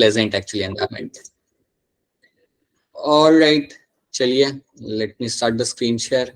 pleasant actually environment. All right, चलिए, let me start the screen share.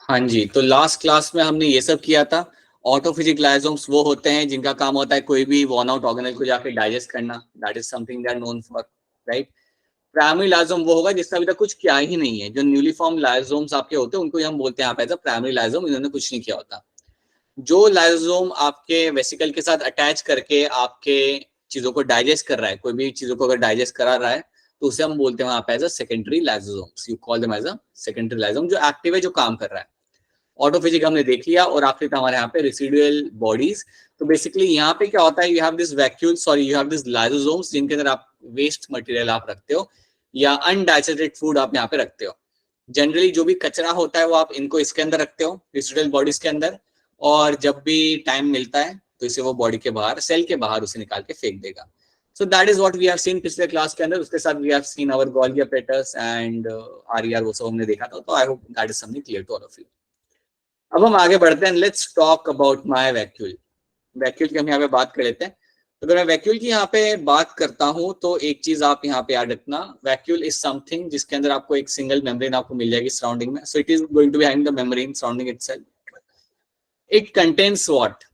हाँ जी, तो last class में हमने ये सब किया था। ऑटोफेजिक लाइसोम्स वो होते हैं जिनका काम होता है कोई भी वॉर्न आउट ऑर्गेनेल को जाके डाइजेस्ट करना। That is something they are known for, right. Primary lysosome वो होगा जिसने अभी तक कुछ किया ही नहीं है। जो न्यूली फॉर्म लाइसोम्स आपके होते हैं उनको हम बोलते हैं आप एज अ प्राइमरी लाइसोम, इन्होंने कुछ नहीं किया होता। जो लाइसोम आपके वेसिकल के साथ अटैच करके आपके चीजों को डाइजेस्ट कर रहा है, कोई भी चीजों को अगर डाइजेस्ट करा रहा है, तो उसे हम बोलते हैं वहां पे as a secondary lysosomes. You call them as a secondary lysosome, जो एक्टिव है, जो काम कर रहा है। ऑटोफेजिक हमने देख लिया, और आखिरी था हमारे यहाँ पे रेसिडुअल बॉडीज। तो बेसिकली यहाँ पे क्या होता है, you have this vacuole, sorry you have this lysosomes, जिनके अंदर आप वेस्ट मटेरियल आप रखते हो या अनडाइजेस्टेड फूड आप यहाँ पे रखते हो। जनरली जो भी कचरा होता है वो आप इनको इसके अंदर रखते हो, रेसिडुअल बॉडीज के अंदर, और जब भी टाइम मिलता है तो इसे वो बॉडी के बाहर, सेल के बाहर उसे निकाल के फेंक देगा। So that is what we have seen पिछले क्लास के अंदर। उसके साथ we have seen our Golgi apparatus and RER, वो सब हमने देखा था। तो I hope that is something clear to all of you. अब हम आगे बढ़ते हैं। Let's talk about my vacuole. Vacuole की हम यहाँ पे बात कर लेते हैं। तो अगर मैं वैक्यूल की यहाँ पे बात करता हूँ तो एक चीज आप यहाँ पे याद रखना, वैक्यूल इज समथिंग जिसके अंदर आपको एक सिंगल मेम्ब्रेन आपको मिल जाएगी सराउंडिंग में। So it is going to be having the membrane surrounding itself. It contains what,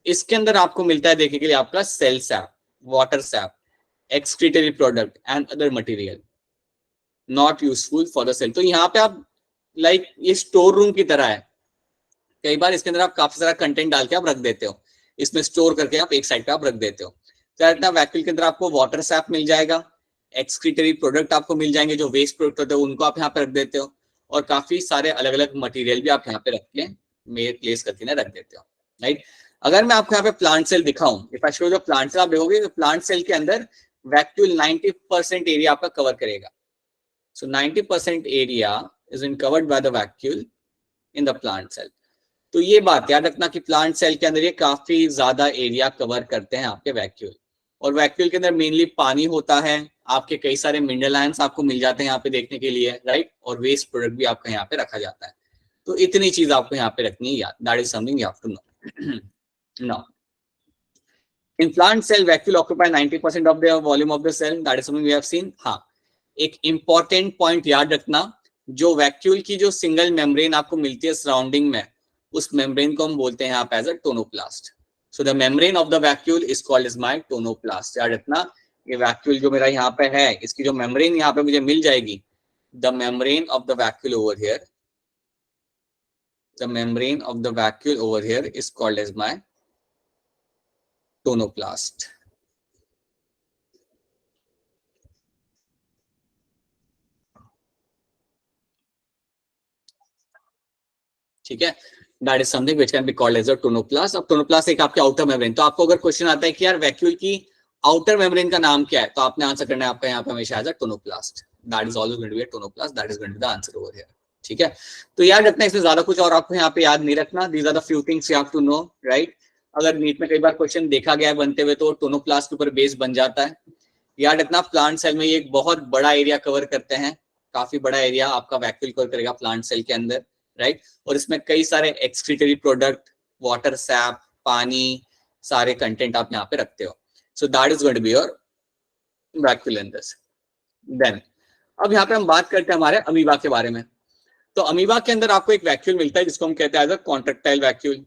इसके अंदर आपको मिलता है देखने के लिए आपका cell sap, water sap, excretory product and other material not useful for the cell. तो यहाँ पे आप ये स्टोर रूम की तरह है। कई बार इसके अंदर आप काफी सारा कंटेंट डाल के आप रख देते हो, इसमें स्टोर करके आप एक साइड पे आप रख देते हो। तो वैक्यूल के अंदर आपको वाटर सैप मिल जाएगा, एक्सक्रीटरी प्रोडक्ट आपको मिल जाएंगे, जो वेस्ट प्रोडक्ट होते हैं उनको आप यहाँ पे रख देते हो, और काफी सारे अलग अलग मटेरियल भी आप यहाँ पे रख के प्लेस करके ना रख देते हो, राइट। अगर मैं आपको यहाँ पे प्लांट सेल दिखाऊं, इफ आई शो जो प्लांट सेल आप देखोगे, तो प्लांट सेल के अंदर वैक्यूल 90% एरिया आपका कवर करेगा। So 90% area is been covered by the vacuole in the plant cell. तो ये बात याद रखना कि प्लांट सेल के अंदर ये काफी ज्यादा एरिया कवर करते हैं आपके वैक्यूल। और वैक्यूल के अंदर मेनली पानी होता है, आपके कई सारे मिनरल आयंस आपको मिल जाते हैं यहाँ पे देखने के लिए, राइट। और वेस्ट प्रोडक्ट भी आपका यहाँ पे रखा जाता है। तो इतनी चीज आपको यहाँ पे रखनी है याद, that is something you have to know. Now in plant cell vacuole occupy 90% of the volume of the cell, that is something we have seen. हाँ, एक इंपॉर्टेंट पॉइंट याद रखना, जो वैक्यूल की जो सिंगल मेम्ब्रेन आपको मिलती है सराउंडिंग में, उस मेम्ब्रेन को हम बोलते हैं आप as a tonoplast. So the membrane of the vacuole is called is my tonoplast. याद रखना, ये वैक्यूल जो मेरा यहाँ पे है, इसकी जो मेम्ब्रेन यहाँ पे मुझे मिल जाएगी, the membrane of the vacuole over here, the membrane of the vacuole over here is called as my tonoplast. ठीक है, that is something which can be called as a tonoplast. अब टोनोप्लास्ट एक आपके आउटर मेम्ब्रेन। तो आपको अगर question आता है कि यार वैक्यूल की आउटर मेम्ब्रेन का नाम क्या है, तो आपने आंसर करना है आपका यहाँ पे हमेशा as a tonoplast. That is always going to be a tonoplast, that is going to be the answer over here. ठीक है, तो याद रखना, इसमें ज्यादा कुछ और आपको यहाँ पे याद नहीं रखना। These are the few things you have to know, right. अगर नीट में कई बार क्वेश्चन देखा गया है बनते हुए, तो टोनोप्लास्ट के ऊपर बेस बन जाता है। याद रखना, प्लांट सेल में ये एक बहुत बड़ा एरिया कवर करते हैं, काफी बड़ा एरिया आपका वैक्यूल कवर करेगा प्लांट सेल के अंदर, राइट। और इसमें कई सारे एक्सक्रीटरी प्रोडक्ट, वाटर सैप, पानी, सारे कंटेंट आप यहाँ पे रखते हो। So that is going to be your vacuole in this. Then अब यहाँ पे हम बात करते हैं हमारे अमीबा के बारे में। तो अमीबा के अंदर आपको एक वैक्यूल मिलता है जिसको हम कहते हैं एज अ कॉन्ट्रेक्टाइल वैक्यूल।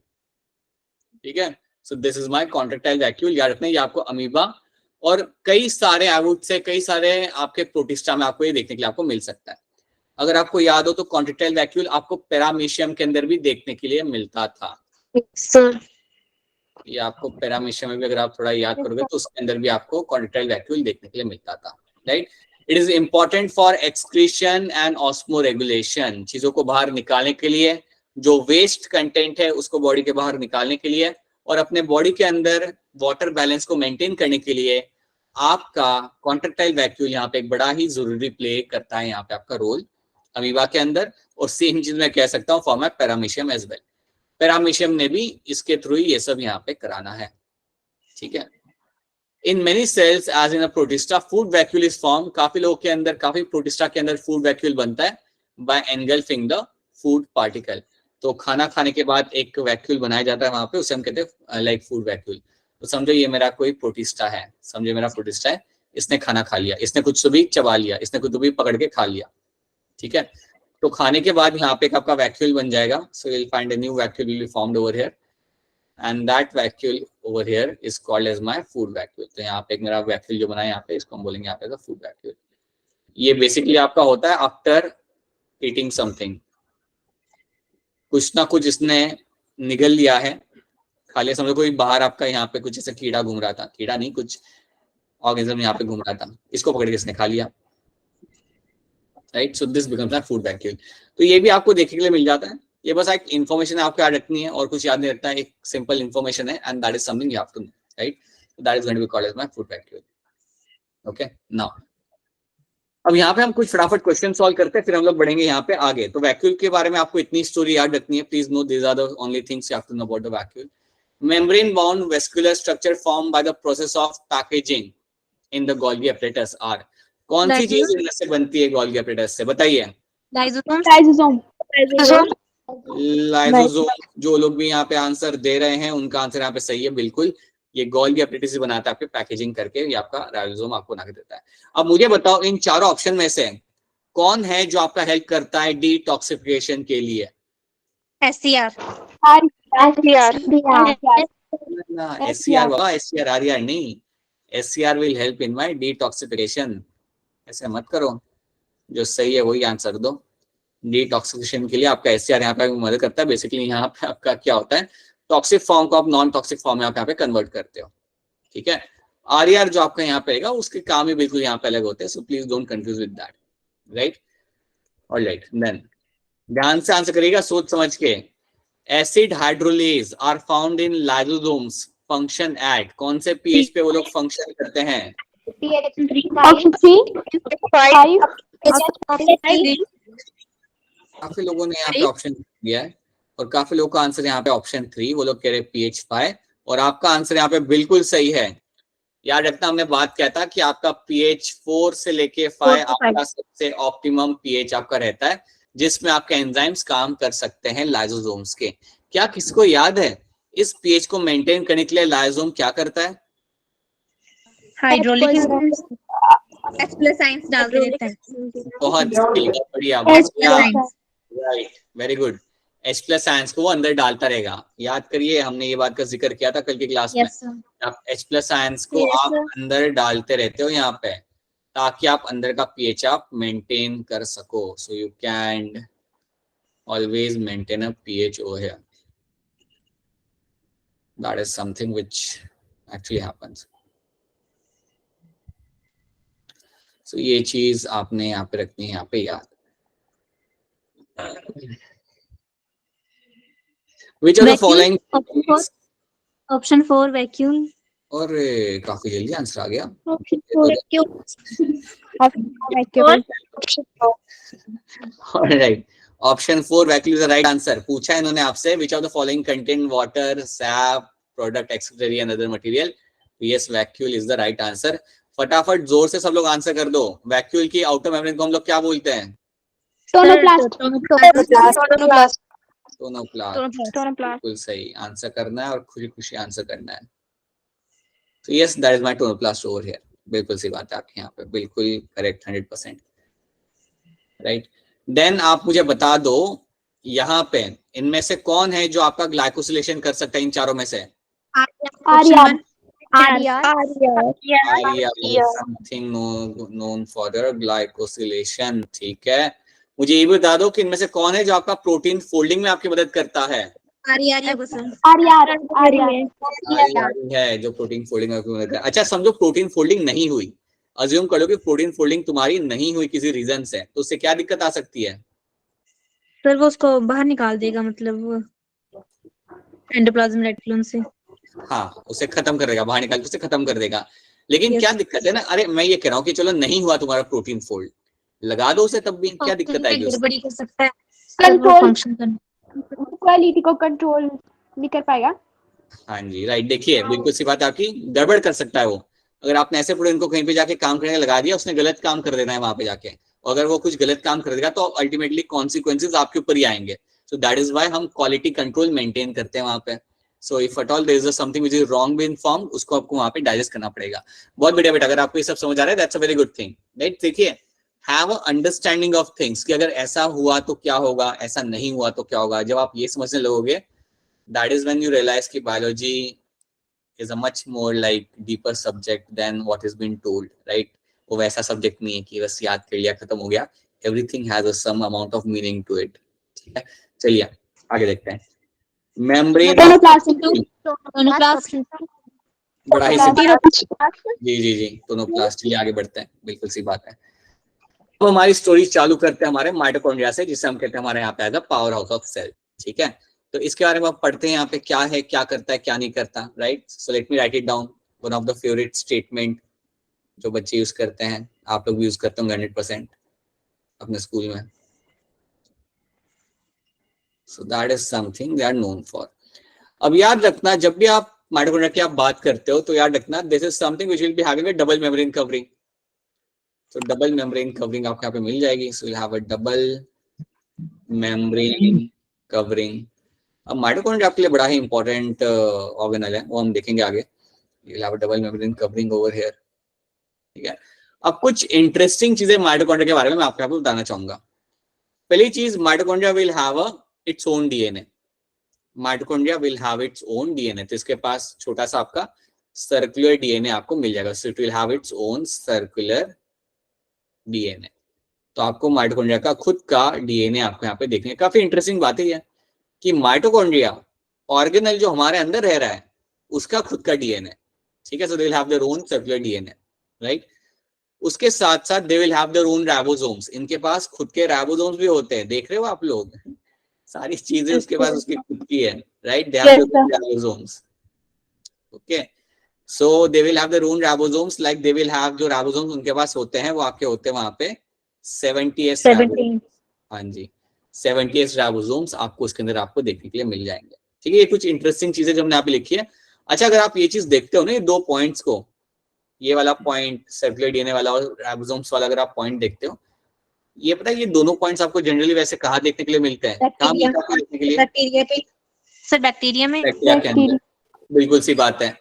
ठीक है, so this is my contractile vacuole. याद रखना, ये आपको अमीबा और कई सारे, आई वुड से कई सारे आपके प्रोटिस्टा में आपको ये देखने के लिए आपको मिल सकता है। अगर आपको याद हो तो कॉन्ट्रैक्टाइल वैक्यूल आपको पैरामीशियम के अंदर भी देखने के लिए मिलता था। सर ये आपको पैरामीशियम में भी अगर आप थोड़ा याद करोगे तो उसके अंदर भी आपको कॉन्ट्रैक्टाइल वैक्यूल देखने के लिए मिलता था, right. It is important for excretion and osmo regulation, चीजों को बाहर निकालने के लिए, जो वेस्ट कंटेंट है उसको बॉडी के बाहर निकालने के लिए, और अपने बॉडी के अंदर वाटर बैलेंस को मेंटेन करने के लिए आपका कॉन्ट्रैक्टाइल वैक्यूल यहाँ पे एक बड़ा ही जरूरी प्ले करता है यहाँ पे आपका रोल अमीबा के अंदर। और सेम चीज मैं कह सकता हूँ for my paramecium as well, paramecium ने भी इसके थ्रू ही ये सब यहाँ पे कराना है, ठीक है। In many cells as in a protista food vacuole is form, काफी लोगों के अंदर, काफी प्रोटिस्टा के अंदर फूड वैक्यूल बनता है by engulfing the food particle. तो खाना खाने के बाद एक वैक्यूल बनाया जाता है वहां पे, उसे हम कहते हैं लाइक फूड वैक्यूल। तो समझो ये मेरा कोई प्रोटिस्टा है, समझो मेरा प्रोटिस्टा है, इसने खाना खा लिया, इसने कुछ तो भी चबा लिया, इसने कुछ तो भी पकड़ के खा लिया, ठीक है। तो खाने के बाद यहाँ पे एक आपका वैक्यूल बन जाएगा, so you will find a new vacuole will be formed over here and that vacuole over here is called as my food vacuole. तो यहाँ पे एक मेरा वैक्यूल जो बना है यहाँ पे, इसको हम बोलेंगे यहाँ पे फूड वैक्यूल। ये बेसिकली आपका होता है आफ्टर ईटिंग समथिंग, कुछ ना कुछ इसने निगल लिया है, खा लिया, समझो कोई बाहर आपका यहाँ पे कुछ ऐसा कीड़ा घूम रहा था, कीड़ा नहीं कुछ ऑर्गेनिज्म यहाँ पे घूम रहा था, इसको पकड़ के इसने खा लिया, right. So this becomes a food vacuole. तो ये भी आपको देखने के लिए मिल जाता है, ये बस एक इन्फॉर्मेशन आपको याद रखनी है और कुछ याद नहीं रखना है, एक सिंपल इन्फॉर्मेशन है and that is something you have to know, right. That is going to be called as my food vacuole, okay. Now अब यहाँ पे हम कुछ फटाफट क्वेश्चन सॉल्व करते हैं, फिर हम लोग बढ़ेंगे यहाँ पे आगे। तो वैक्यूल के बारे में आपको इतनी स्टोरी याद रखनी है, please know this are the only things you have to know about the vacuole. Membrane bound vesicular structure form by the process of packaging in the Golgi apparatus are, कौन सी चीज इनमें से बनती है गोल्गी एपरेटस से, बताइए। Lysosome. Lysosome. जो लोग भी यहाँ पे आंसर दे रहे हैं उनका आंसर यहाँ पे सही है, बिल्कुल। ये गोल्गी एपरेटिस बनाता है आपके पैकेजिंग करके, ये आपका राइबोसोम आपको बना के देता है। अब मुझे बताओ इन चारों ऑप्शन में से कौन है जो आपका हेल्प करता है डिटॉक्सिफिकेशन के लिए? SCR। SCR बाबा, SCR आर नहीं, SCR will help in my detoxification. ऐसे मत करो, जो सही है वही आंसर दो। डिटॉक्सिफिकेशन के लिए आपका SCR यहाँ पे मदद करता है। बेसिकली यहाँ पे आपका क्या होता है, टॉक्सिक फॉर्म को आप नॉन टॉक्सिक फॉर्म में आप यहाँ पे कन्वर्ट करते हो, ठीक है। RER जो आपका यहाँ पे आएगा उसके काम ही बिल्कुल यहाँ पे अलग होते हैं, so please don't confuse with that, right. Alright, then ध्यान से आंसर करिएगा सोच समझ के। Acid hydrolase are found in lysosomes, function at, कौन से पीएच पे वो लोग फंक्शन करते हैं? काफी लोगों ने यहाँ पे ऑप्शन दिया है और काफी लोगों का आंसर यहाँ पे ऑप्शन 3, वो लोग कह रहे pH 5, और आपका आंसर यहाँ पे बिल्कुल सही है। याद रखना हमने बात किया था कि आपका pH 4 से लेके 5 आपका सबसे ऑप्टिमम pH आपका रहता है, जिसमें आपके एंजाइम्स काम कर सकते हैं लाइसोसोम्स के। क्या किसको याद है इस pH को मेंटेन करने के लिए लाइसोसोम क्या करता है? हाइड्रोलिक H+ आयंस डालते रहता है। बहुत बढ़िया, right, very good. H+ ions को वो अंदर डालता रहेगा। याद करिए हमने ये बात का जिक्र किया था कल की क्लास में। आप H+ आयंस को आप अंदर डालते रहते हो यहाँ पे, ताकि आप अंदर का pH आप मेंटेन कर सको। So you can always maintain a pH over here. That is something which actually happens. So ये चीज आपने यहाँ पे रखनी है, यहाँ पे याद। Which of the following? Option 4 vacuum. और काफी जल्दी आंसर आ गया। Alright, option 4 vacuum is the right answer. पूछा इन्होंने आपसे which of the following contain water, sap, product auxiliary and other material? Yes, vacuole is the right answer. फटाफट जोर से सब लोग आंसर कर दो। वैक्यूल की आउटर मेम्ब्रेन को हम लोग क्या बोलते हैं? टोनोप्लास्ट। बिल्कुल सही आंसर करना है और खुशी खुशी आंसर करना है। So yes, that is my tonoplast over here. बिल्कुल सही बात है आपके यहाँ पे, बिल्कुल करेक्ट, 100%, राइट। देन आप मुझे बता दो यहाँ पे इनमें से कौन है जो आपका ग्लाइकोसिलेशन कर सकता है इन चारों में से? समथिंग नोन फॉर ग्लाइकोसिलेशन, ठीक है। मुझे ये भी बता दो कि इनमें से कौन है जो आपका प्रोटीन फोल्डिंग में आपकी मदद करता है? आर्या क्वेश्चन। आर्या है जो प्रोटीन फोल्डिंग में आपकी मदद करता है। अच्छा समझो प्रोटीन फोल्डिंग नहीं हुई, अज्यूम करो कि प्रोटीन फोल्डिंग तुम्हारी नहीं हुई किसी रीजन से, तो उससे क्या दिक्कत आ सकती है? सर वो उसको बाहर निकाल देगा, मतलब वो एंडोप्लाज्म रेटिकुलम से। हाँ उसे खत्म कर देगा, बाहर निकाल के उसे खत्म कर देगा। लेकिन Yes. क्या दिक्कत है ना, अरे मैं ये कह रहा हूँ कि चलो नहीं हुआ तुम्हारा प्रोटीन फोल्ड, लगा दो उसे, तब भी क्या दिक्कत आएगी उससे? गड़बड़ी कर सकता है, कंट्रोल फंक्शन करना। क्वालिटी को कंट्रोल नहीं कर पाएगा। हाँ जी राइट, देखिए बिल्कुल सी बात है आपकी, गड़बड़ कर सकता है वो। अगर आपने ऐसे प्रोटीन को कहीं पे जाके काम करने लगा दिया, उसने गलत काम कर देना है वहां पे जाके, और अगर वो कुछ गलत काम कर देगा तो अल्टीमेटली कॉन्सिक्वेंसेज आपके ऊपर ही आएंगे। सो दैट इज वाई हम क्वालिटी कंट्रोल मेंटेन करते हैं वहां पे। So if at all there is something which is wrong been form, उसको आपको वहां पे डाइजेस्ट करना पड़ेगा। बहुत बढ़िया बेटा, अगर आपको ये सब समझ आ रहा है that's a very good thing, right. देखिए have a understanding of things कि अगर ऐसा हुआ तो क्या होगा, ऐसा नहीं हुआ तो क्या होगा। जब आप ये समझने लगोगे, that is when you realize कि biology is a much more like deeper subject than what is being told, right? वो वैसा सब्जेक्ट नहीं है कि बस याद कर लिया खत्म हो गया। Everything has a some amount of meaning to it. ठीक है, चलिए आगे देखते हैं। मेम्ब्रेन, बड़ा ही जी, टोनोप्लास्ट। चलिए आगे बढ़ते हैं, बिल्कुल सी बात है। तो हमारी स्टोरी चालू करते हैं हमारे माइटोकॉन्ड्रिया से, जिसे हम कहते हैं हमारे यहाँ पे as a power house of cell. ठीक है, तो इसके बारे में आप पढ़ते हैं यहाँ पे क्या है, क्या करता है, क्या नहीं करता, right. So let me right it down, one of the favourite statement जो बच्चे यूज करते हैं, आप लोग भी यूज करते होंगे 100% अपने स्कूल में। So that is something they are known for. अब याद रखना, जब भी आप माइटोकॉन्ड्रिया की आप बात करते हो तो याद रखना this is something which will be having a double membrane covering. तो डबल मेम्ब्रेन कवरिंग आपको यहाँ पे मिल जाएगी। So will have a double membrane covering. अब माइटोकॉन्ड्रिया आपके लिए बड़ा ही इंपॉर्टेंट ऑर्गेनल है, वो हम देखेंगे आगे। You'll have a double membrane covering over here. ठीक है, अब कुछ इंटरेस्टिंग चीजें माइटोकॉन्ड्रिया के बारे में मैं आपको बताना चाहूंगा। पहली चीज, mitochondria will have its own DNA. Mitochondria will have its own DNA, तो इसके पास छोटा सा आपका सर्कुलर डीएनए आपको मिल जाएगा। So it will have its own circular DNA. तो आपको माइटोकॉन्ड्रिया का खुद का डीएनए आपको यहाँ पे देखने, काफी इंटरेस्टिंग बात है कि माइटोकॉन्ड्रिया ऑर्गेनल जो हमारे अंदर रह रहा है उसका खुद का डीएनए। ठीक है, so they will have their own circular DNA, right. उसके साथ साथ they will have their own ribosomes. इनके पास खुद के राइबोसोम्स भी होते हैं, देख रहे हो आप लोग सारी चीजें उसके पास उसकी खुद की है, right. They have their own ribosomes, okay. So they will have their own ribosomes, like they will have जो राइबोसोम्स उनके पास होते हैं वो आपके होते हैं वहां पे 70s राइबोसोम्स। हाँ जी, 70s राइबोसोम्स आपको उसके अंदर आपको देखने के लिए मिल जाएंगे। ठीक है, ये कुछ इंटरेस्टिंग चीजें जो हमने यहाँ पे लिखी है। अच्छा, अगर आप ये चीज देखते हो ना, ये दो पॉइंट्स को, ये वाला पॉइंट सर्कुलर डीएनए वाला और राइबोसोम्स वाला, अगर आप पॉइंट देखते हो, ये पता है ये दोनों पॉइंट्स आपको जनरली वैसे कहाँ देखने के लिए मिलते हैं? कहाँ मिलता है आपको देखने के लिए? बैक्टीरिया पे सर, बैक्टीरिया में। बैक्टीरिया के अंदर, बिल्कुल सी बात है।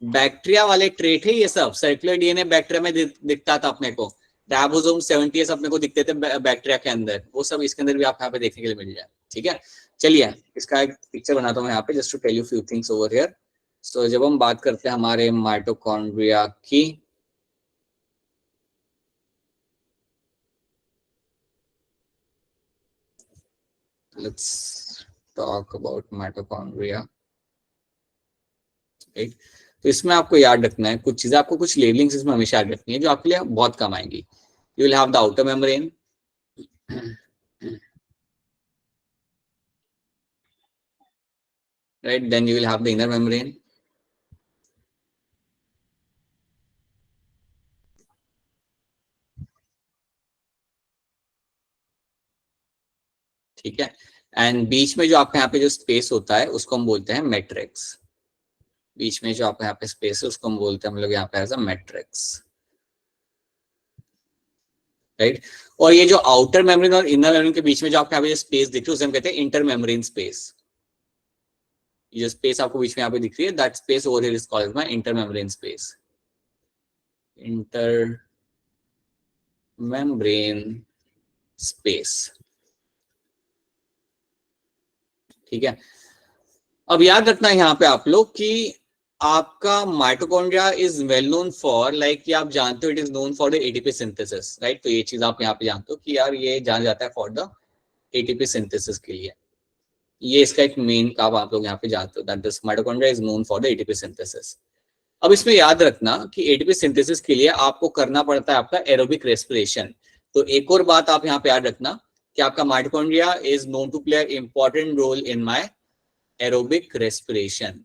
बैक्टीरिया वाले ट्रेट है ये सब। सर्कुलर डीएनए बैक्टीरिया में दिखता था अपने को, राइबोसोम 70s अपने को दिखते थे बैक्टीरिया के अंदर, वो सब इसके अंदर भी आप यहाँ पे देखने के लिए मिल जाए। ठीक है, चलिए इसका एक पिक्चर बनाता हूँ यहाँ पे just to tell you few things over here. So जब हम बात करते हैं हमारे माइटोकॉन्ड्रिया की, let's talk about mitochondria, right. तो इसमें आपको याद रखना है कुछ चीजें, आपको कुछ लेबलिंग्स इसमें हमेशा याद रखनी है जो आपके लिए बहुत काम आएंगी। You will have the outer membrane, right, then you will have the inner membrane, ठीक है। एंड बीच में जो आपके यहाँ पे जो स्पेस होता है उसको हम बोलते हैं मैट्रिक्स। बीच में जो आपके यहाँ पे स्पेस है उसको हम बोलते हैं हम लोग यहाँ पे एज अ मैट्रिक्स, राइट। और ये जो आउटर मेम्ब्रेन और इनर मेम्ब्रेन के बीच में जो आपके यहाँ पे स्पेस दिख रही है उसे हम कहते हैं इंटर मेम्ब्रेन स्पेस। ये जो स्पेस आपको बीच में यहाँ पे दिख रही है, that space over here is called my inter membrane space, inter membrane space. ठीक है, अब याद रखना यहाँ पे आप लोग कि आपका mitochondria is well known for, like कि आप जानते हो it is known for the ATP synthesis, right. तो ये चीज आप यहाँ पे जानते हो कि यार ये जान जाता है फॉर द एटीपी सिंथेसिस के लिए। ये इसका एक मेन काम आप लोग यहाँ पे जानते हो, that this mitochondria is known for the ATP synthesis. अब इसमें याद रखना कि एटीपी सिंथेसिस के लिए आपको करना पड़ता है आपका एरोबिक रेस्पिरेशन। तो एक और बात आप यहाँ पे याद रखना कि आपका mitochondria is known to play important role in my aerobic respiration.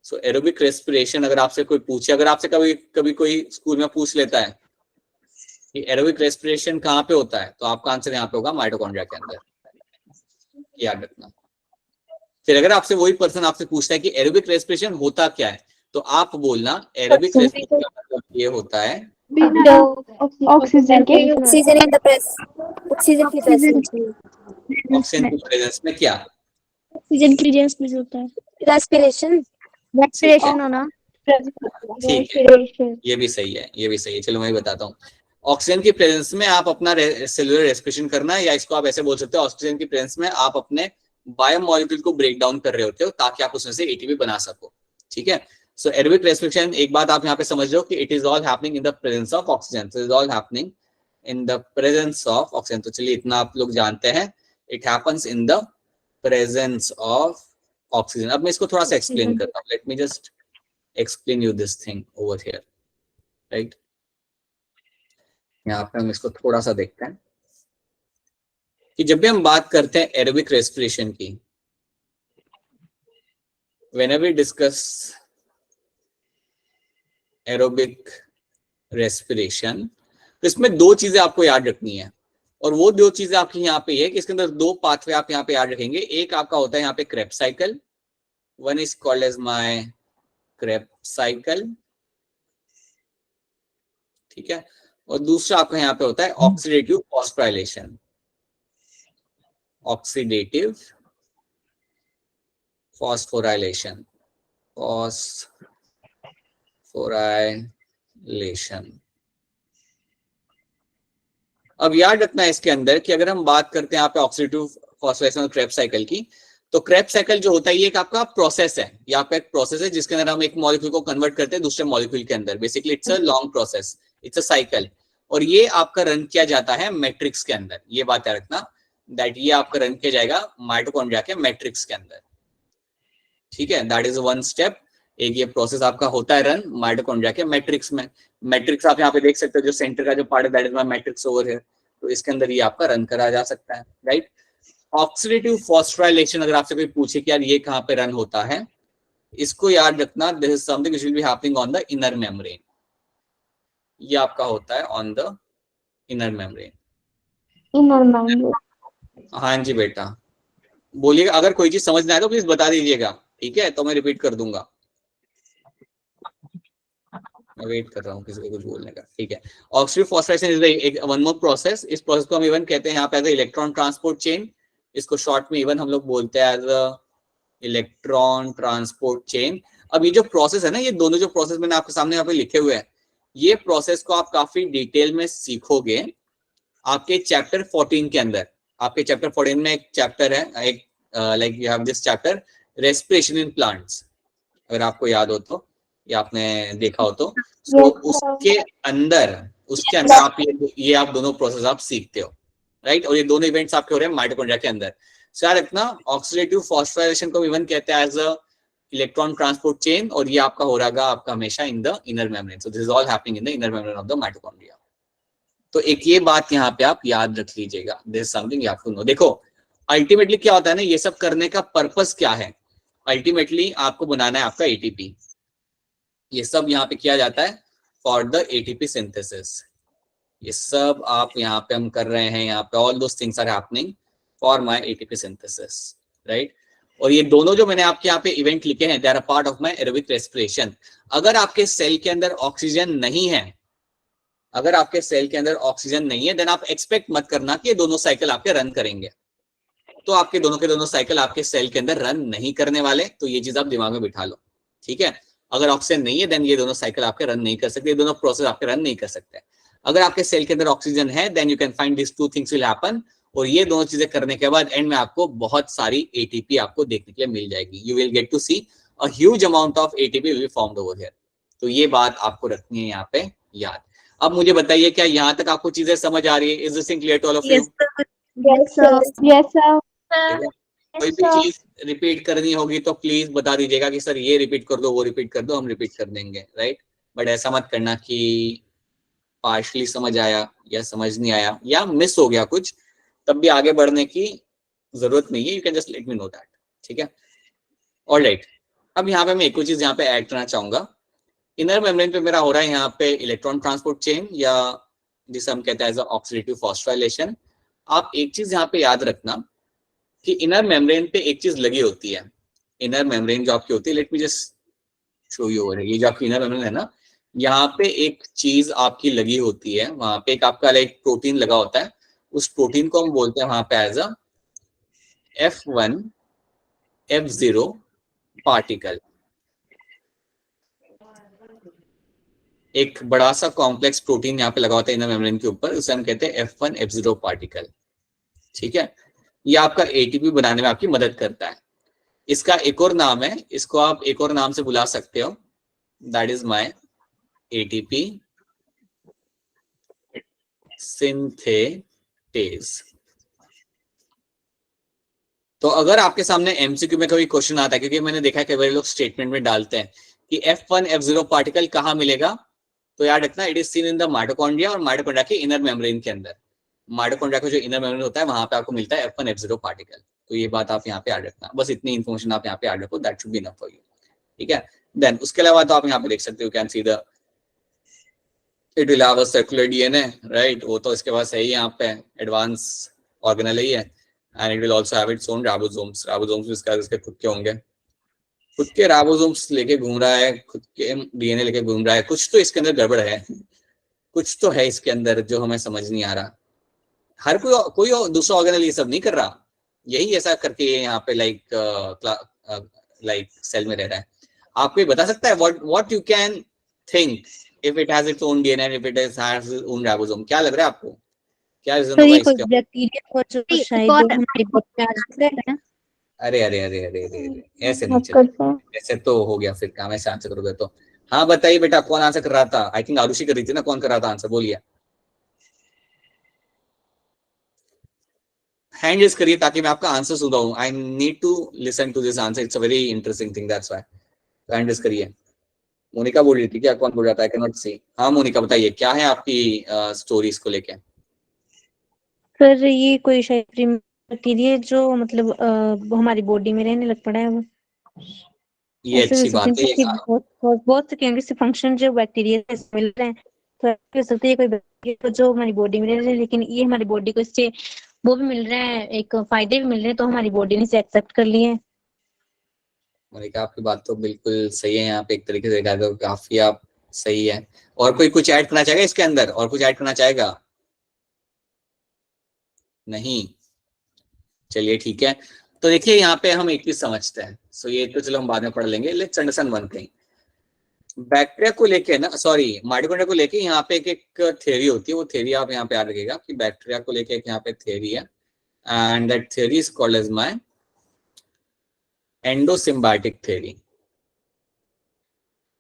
So aerobic respiration अगर आपसे कोई पूछे, अगर आपसे कभी कभी कोई स्कूल में पूछ लेता है कि एरोबिक रेस्पिरेशन कहाँ पे होता है, तो आपका आंसर यहाँ पे होगा माइटोकॉन्ड्रिया के अंदर, याद रखना। फिर अगर आपसे वही पर्सन आपसे पूछता है कि एरोबिक रेस्पिरेशन होता क्या है, तो आप बोलना एरोबिक रेस्पिरेशन का मतलब ये होता है ऑक्सीजन के oxygen in the press, oxygen की प्रेजेंस ऑक्सीजन की प्रेजेंस में क्या, ऑक्सीजन की प्रेजेंस में होता है रेस्पिरेशन, रेस्पिरेशन होना। ठीक है, ये भी सही है, ये भी सही है। चलो मैं बताता हूँ। ऑक्सीजन की प्रेजेंस में आप अपना सेलुलर रेस्पिरेशन करना है, या इसको आप ऐसे बोल सकते हो ऑक्सीजन की प्रेजेंस में आप अपने बायोमोलिक्यूल को ब्रेक डाउन कर रहे होते हो ताकि आप उसमें से एटीपी बना सको, ठीक है। सो एरोबिक रेस्पिरेशन, एक बात आप यहाँ पे समझ लो कि it is all happening in the presence of oxygen, it is all happening in the presence of oxygen. तो चलिए इतना आप लोग जानते हैं, it happens in the presence of oxygen. अब मैं इसको थोड़ा सा एक्सप्लेन करता हूँ, late me just explain you this thing over here, right? यहाँ पे हम इसको थोड़ा सा देखते हैं कि जब भी हम बात करते हैं एरोबिक रेस्पिरेशन की, whenever we discuss aerobic respiration, तो इसमें दो चीजें आपको याद रखनी है, और वो दो चीजें आपकी यहाँ पे है कि इसके अंदर दो पाथवे आप यहाँ पे याद रखेंगे। एक आपका होता है यहाँ पे Krebs cycle, one is called as my Krebs cycle, ठीक है, और दूसरा आपका यहाँ पे होता है oxidative phosphorylation, oxidative phosphorylation, phosphorylation. अब याद रखना है इसके अंदर कि अगर हम बात करते हैं यहाँ पे ऑक्सीडेटिव फॉस्फोराइलेशन और क्रेब्स साइकिल की, तो क्रेब्स साइकिल जो होता है ये एक आपका प्रोसेस है, ये आपका एक प्रोसेस है जिसके अंदर हम एक मॉलिक्यूल को कन्वर्ट करते हैं दूसरे मॉलिक्यूल के अंदर। Basically it's a long process, it's a cycle, और ये आपका रन किया जाता है मैट्रिक्स के अंदर। ये बात याद रखना दैट ये आपका रन किया जाएगा माइटोकॉन्ड्रिया के मैट्रिक्स के अंदर, ठीक है। That is one step. एक ये प्रोसेस आपका होता है रन माइटोकॉन्ड्रिया के मैट्रिक्स में। मैट्रिक्स आप यहाँ पे देख सकते हो, जो सेंटर का जो पार्ट है that is my matrix over here, तो इसके अंदर ये आपका रन करा जा सकता है, राइट। ऑक्सीडेटिव फॉस्फोराइलेशन अगर आपसे कोई पूछे कि यार ये कहाँ पे रन होता है, इसको याद रखना, this is something which will be happening on the inner membrane. ये आपका होता है ऑन द इनर मेम्ब्रेन। हाँ जी बेटा, बोलिएगा, अगर कोई चीज समझ ना आए तो प्लीज बता दीजिएगा, ठीक है, तो मैं रिपीट कर दूंगा। मैं वेट कर रहा हूँ किसी को कुछ बोलने का, ठीक है। Oxidative phosphorylation is one more process. इस प्रोसेस को हम इवन कहते हैं यहाँ पे एज इलेक्ट्रॉन ट्रांसपोर्ट चेन, इसको शॉर्ट में इवन हम लोग बोलते हैं एज इलेक्ट्रॉन ट्रांसपोर्ट चेन। अब ये जो प्रोसेस है ना, ये दोनों जो प्रोसेस मैंने आपके सामने यहाँ पे लिखे हुए हैं, ये प्रोसेस को आप काफी डिटेल में सीखोगे आपके चैप्टर 14 के अंदर। आपके चैप्टर 14 में एक चैप्टर है, एक like you have this chapter respiration in plants, अगर आपको याद हो तो, या आपने देखा हो तो उसके अंदर आप ये आप दोनों प्रोसेस आप सीखते हो, राइट। और ये दोनों इवेंट्स आपके हो रहे हैं माइटोकॉन्ड्रिया के अंदर। सो याद रखना ऑक्सीडेटिव फॉस्फोराइलेशन को इवन कहते हैं as a electron transport chain, और ये आपका हो रहा आपका हमेशा in the inner membrane. So this is all happening in the inner membrane of the mitochondria. तो एक ये बात यहाँ पे आप याद रख लीजिएगा, this is something you have to know. देखो अल्टीमेटली क्या होता है ना, ये सब करने का पर्पस क्या है, अल्टीमेटली आपको बनाना है आपका एटीपी। ये सब यहाँ पे किया जाता है फॉर द एटीपी सिंथेसिस। ये सब आप यहाँ पे हम कर रहे हैं, यहाँ पे all those things are happening for my ATP synthesis, right. और ये दोनों जो मैंने आपके यहाँ पे इवेंट लिखे हैं, they are a part of my aerobic respiration. अगर आपके सेल के अंदर ऑक्सीजन नहीं है, अगर आपके सेल के अंदर ऑक्सीजन नहीं है, देन आप एक्सपेक्ट मत करना कि ये दोनों साइकिल आपके रन करेंगे। तो आपके दोनों के दोनों साइकिल आपके सेल के अंदर रन नहीं करने वाले, तो ये चीज आप दिमाग में बिठा लो, ठीक है। अगर ऑक्सीजन नहीं है देन ये दोनों साइकिल आपके रन नहीं कर सकते, ये दोनों प्रोसेस आपके रन नहीं कर सकते। अगर आपके सेल के अंदर ऑक्सीजन है then you can find this two things will happen, और ये दोनों चीजें करने के बाद एंड में आपको बहुत सारी एटीपी आपको देखने के लिए मिल जाएगी। You will get to see a huge amount of ATP will be formed over here. तो ये बात आपको रखनी है यहाँ पे याद। अब मुझे बताइए क्या यहाँ तक आपको चीजें समझ आ रही है? Is this thing clear to all of you? Yes, sir. Yes, sir. कोई भी चीज रिपीट करनी होगी तो प्लीज बता दीजिएगा कि सर ये रिपीट कर दो, वो रिपीट कर दो, हम रिपीट कर देंगे, राइट? बट ऐसा मत करना कि पार्शली समझ आया या समझ नहीं आया या मिस हो गया कुछ, तब भी आगे बढ़ने की जरूरत नहीं है, you can just let me know that, ठीक है? ऑलराइट, अब यहाँ पे मैं एक और चीज यहाँ पे ऐड करना चाहूंगा। इनर मेम्ब्रेन पे मेरा हो रहा है यहाँ पे इलेक्ट्रॉन ट्रांसपोर्ट चेन, या जिसे हम कहते हैं ऑक्सीडेटिव फॉस्फोराइलेशन। आप एक चीज यहाँ पे याद रखना कि इनर मेम्ब्रेन पे एक चीज लगी होती है। इनर मेम्ब्रेन जो आपकी होती है, late me just show you over, ये जो आपकी इनर मेम्ब्रेन है ना, यहाँ पे एक चीज आपकी लगी होती है, वहां पे एक आपका लाइक प्रोटीन लगा होता है, उस प्रोटीन को हम बोलते हैं वहां पे एज अ F1 F0 पार्टिकल। एक बड़ा सा कॉम्प्लेक्स प्रोटीन यहाँ पे लगा होता है इनर मेम्ब्रेन के ऊपर, उसे हम कहते हैं F1 F0 पार्टिकल, ठीक है? ये आपका एटीपी बनाने में आपकी मदद करता है। इसका एक और नाम है, इसको आप एक और नाम से बुला सकते हो, that is my ATP synthetase. तो अगर आपके सामने एमसीक्यू में कभी क्वेश्चन आता है, क्योंकि मैंने देखा है कई बार लोग स्टेटमेंट में डालते हैं कि F1 F0 पार्टिकल कहाँ मिलेगा, तो याद रखना it is seen in the mitochondria, और माइटोकॉन्ड्रिया के इनर मेम्ब्रेन के अंदर, माइटोकॉन्ड्रिया का जो इनर मेम्ब्रेन होता है वहां पे आपको मिलता है F1 F0 पार्टिकल। तो ये बात आप यहाँ पे याद रखना, बस इतनी इन्फॉर्मेशन आप यहाँ पे याद रखो, that should be enough for you, ठीक है? देन उसके अलावा तो आप यहाँ पे देख सकते हो, can see the it will have a circular DNA, right? वो तो इसके पास है ही, यहाँ पे एडवांस ऑर्गेनेल ही है, and it will also have its own ribosomes. Ribosomes इसके खुद के होंगे, खुद के राइबोसोम्स लेके घूम रहा है, खुद के डीएनए लेके घूम रहा है। कुछ तो इसके अंदर गड़बड़ है, कुछ तो है इसके अंदर जो हमें समझ नहीं आ रहा। हर कोई दूसरा ऑर्गेनल ये सब नहीं कर रहा, यही ऐसा करके यहाँ पे लाइक सेल में रह रहा है। आपको ये बता सकता है what you can think if it has its own DNA, if it has its own ribosome? क्या लग रहा है आपको, क्या रीजन तो होगा ये कोई इसका? बैक्टीरिया और जो शायद हमारी बॉडी में आ जाता है ना। अरे अरे अरे अरे अरे, ऐसे नहीं चलेगा, ऐसे तो हो गया फिर काम, ऐसे आंसर करोगे तो। हाँ बताइए बेटा, कौन आंसर कर रहा था? आई थिंक आरुषि कर रही थी ना, कौन कर रहा था आंसर, बोलिए। हैंड रेज करिए ताकि मैं आपका आंसर सुन रहा हूँ। I need to listen to this answer, it's a very interesting thing, that's why. Hand raise करिए। मोनिका बोल रही थी क्या, कौन बोल रहा था? आई कैन नॉट सी। हाँ मोनिका बताइए, क्या है आपकी स्टोरीज को लेके? सर ये कोई शायद बैक्टीरिया जो मतलब हमारी बॉडी में रहने लग पड़ा है वो। ये ऐसे अच्छी हो बात सकते है। हैं कि बहुत से केमिकल से फंक्शन जो बैक्टीरिया से मिल रहे हैं, तो ऐसे हो सकते हैं कोई बैक्टीरिया जो हमारी बॉडी में रह रहे हैं, लेकिन ये हमारी बॉडी को इससे वो भी मिल रहा है, एक फायदे भी मिल रहे हैं, तो हमारी बॉडी ने इसे एक्सेप्ट कर लिए हैं। मोनिका आपकी बात तो बिल्कुल सही है, यहाँ पे एक तरीके से देखा तो काफी आप सही है। और कोई कुछ ऐड करना चाहेगा इसके अंदर, और कुछ ऐड करना चाहेगा? नहीं, चलिए ठीक है। तो देखिए यहाँ पे हम एक चीज समझते हैं, सो ये तो चलो हम बाद में पढ़ लेंगे। Let's understand one thing. Bacteria को लेके ना, सॉरी माइटोकॉन्ड्रिया को लेके यहाँ पे एक थ्योरी होती है, वो थ्योरी आप यहाँ पे याद रखिएगा कि बैक्टीरिया को लेके एक यहाँ पे थ्योरी है, and that theory is called as my endosymbiotic theory.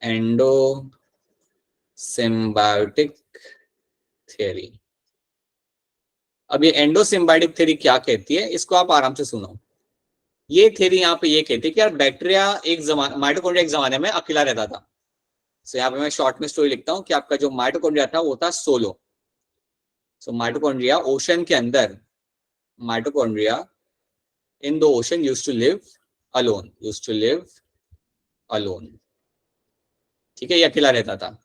Endosymbiotic theory. अब ये एंडोसिम्बायोटिक थ्योरी क्या कहती है, इसको आप आराम से सुनो। ये थ्योरी यहाँ पे ये कहती है कि यार बैक्टीरिया माइटोकॉन्ड्रिया एक जमाने में अकेला रहता था। सो यहाँ पे मैं शॉर्ट में स्टोरी लिखता हूँ कि आपका जो माइटोकॉन्ड्रिया था वो था सोलो। सो माइटोकॉन्ड्रिया ओशन के अंदर, mitochondria in the ocean used to live alone, ठीक है, ये अकेला रहता था।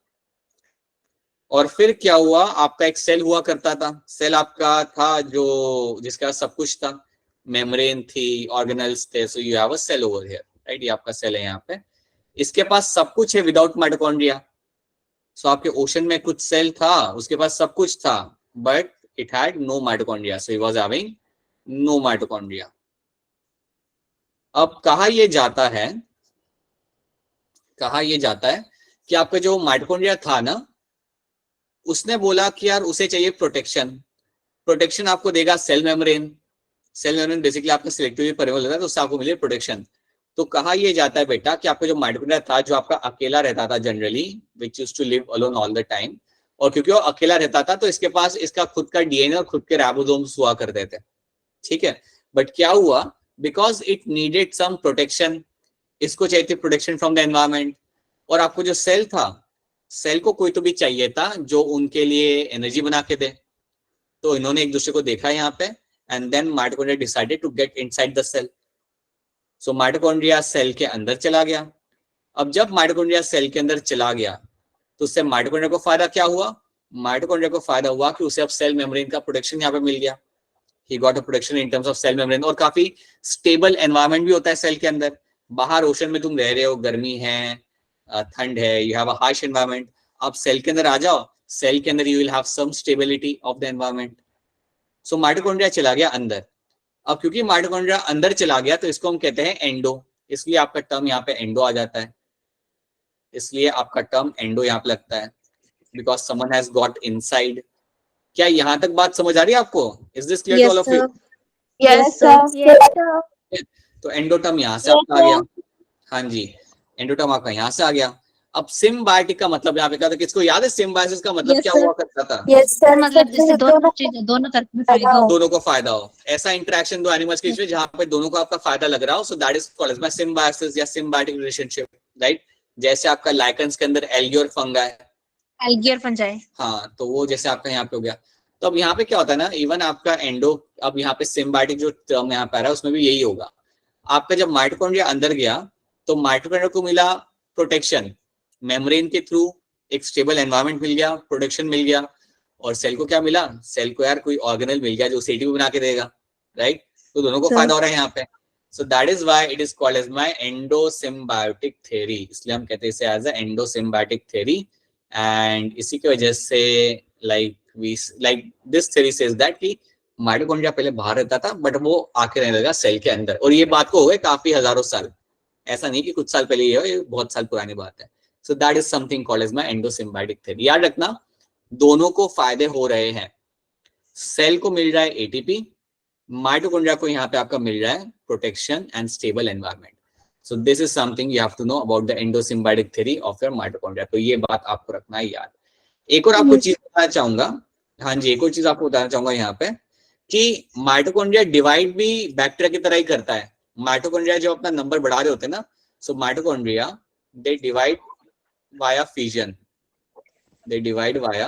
और फिर क्या हुआ, आपका एक सेल हुआ करता था, सेल आपका था जो जिसका सब कुछ था, मेम्ब्रेन थी, ऑर्गेनल्स थे, so you have a cell over here, right? ये आपका सेल है यहाँ पे, इसके पास सब कुछ है विदाउट माइटोकॉन्ड्रिया। सो आपके ओशन में कुछ सेल था, उसके पास सब कुछ था, but it had no mitochondria, so he was having no mitochondria. अब कहा यह जाता है कि आपका जो माइटोकॉन्ड्रिया था ना, उसने बोला कि यार उसे चाहिए प्रोटेक्शन आपको देगा सेल मेम्ब्रेन बेसिकली आपका सिलेक्टिवली परमेबल होता है, तो उससे आपको मिले प्रोटेक्शन। तो कहा यह जाता है बेटा कि आपका जो माइटोकॉन्ड्रिया था, जो आपका अकेला रहता था generally, which used to live alone all the time, और क्योंकि वो अकेला रहता था तो इसके पास इसका खुद का डीएनए और खुद के राइबोसोम्स हुआ करते थे, ठीक है। बट क्या हुआ, because it needed some protection, इसको चाहिए थी प्रोटेक्शन फ्रॉम द एनवायरमेंट, और आपको जो सेल था, सेल को कोई तो भी चाहिए था जो उनके लिए एनर्जी बना के दे। तो इन्होंने एक दूसरे को देखा यहाँ पे, and then mitochondria decided to get inside the cell. So mitochondria cell के अंदर चला गया। अब जब माइटोकॉन्ड्रिया सेल के अंदर चला गया तो उससे माइटोकॉन्ड्रिया को फायदा क्या हुआ? माइटोकॉन्ड्रिया को फायदा हुआ कि उसे अब सेल मेम्ब्रेन का प्रोटेक्शन यहाँ पे मिल गया। He got a protection in terms of cell membrane, और काफी स्टेबल एनवायरनमेंट भी होता है सेल के अंदर। बाहर ओशन में तुम रह रहे हो, गर्मी है, ठंड है, you have a harsh environment, आप सेल के अंदर आ जाओ, सेल के अंदर you will have some stability of the environment. So mitochondria चला गया अंदर। अब क्योंकि माइटोकॉन्ड्रिया अंदर चला गया तो इसको हम कहते हैं एंडो, इसलिए आपका टर्म यहाँ पे एंडो आ जाता है, इसलिए आपका टर्म एंडो यहाँ पे लगता है, because someone has got inside. क्या यहाँ तक बात समझ आ रही है आपको? Is this clear to all of you? Yes, sir. तो एंडोटर्म यहाँ से आपका आ गया। हाँ जी, एंडोटर्म आपका यहाँ से आ गया। अब सिम्बायोटिक का मतलब यहाँ पे क्या था? किसको याद है सिम्बायोसिस का मतलब Yes, क्या sir. हुआ करता था? यस सर, मतलब जिससे दोनों तरफ में फायदा हो। दोनों को फायदा हो, ऐसा इंटरेक्शन दो एनिमल्स के बीच में जहाँ पे दोनों को आपका फायदा लग रहा हो। So that is called as symbiosis या सिम्बायोटिक रिलेशनशिप, राइट। जैसे आपका लाइकेंस के अंदर एल्गी और फंगा है, एल्गी और फंजाई, हाँ, तो वो जैसे आपका यहाँ पे हो गया। तो अब यहाँ पे क्या होता है ना, इवन आपका एंडो, अब यहाँ पे सिम्बायोटिक जो टर्म यहाँ पे आ रहा है उसमें भी यही होगा। आपका जब माइटोकॉन्ड्रिया अंदर गया तो माइटोकॉन्ड्रिया को मिला प्रोटेक्शन, मेम्ब्रेन के थ्रू एक स्टेबल एनवायरनमेंट मिल गया, प्रोटेक्शन मिल गया, और सेल को क्या मिला? सेल को यार कोई ऑर्गेनल मिल गया जो एटीपी बना के देगा, राइट। तो दोनों को फायदा हो रहा है यहाँ पे। So that is why it is called as my endosymbiotic theory, इसलिए हम कहते हैं इसे as a endosymbiotic theory. And इसी की वजह से like this theory says that कि माइटोकॉन्ड्रिया पहले बाहर रहता था बट वो आके रहने लगा सेल के अंदर, और ये बात को हो गए काफी हजारों साल, ऐसा नहीं कि कुछ साल पहले ये हो, ये बहुत साल पुरानी बात है। So that is something called as my endosymbiotic theory. याद रखना, दोनों को फायदे हो रहे हैं, सेल को मिल रहा है एटीपी, माइटोकॉन्ड्रिया को यहाँ पे आपका मिल रहा है protection and stable environment. So this is something you have to know about the endosymbiotic theory of your mitochondria. तो ये बात आपको रखना है याद। एक और आपको चीज बताना चाहूंगा, हाँ जी, एक और चीज आपको बताना चाहूंगा यहाँ पे कि माइटोकॉन्ड्रिया डिवाइड भी बैक्टीरिया की तरह ही करता है। माइटोकॉन्ड्रिया जो अपना नंबर बढ़ा रहे होते हैं ना, so mitochondria they divide via fission, they divide via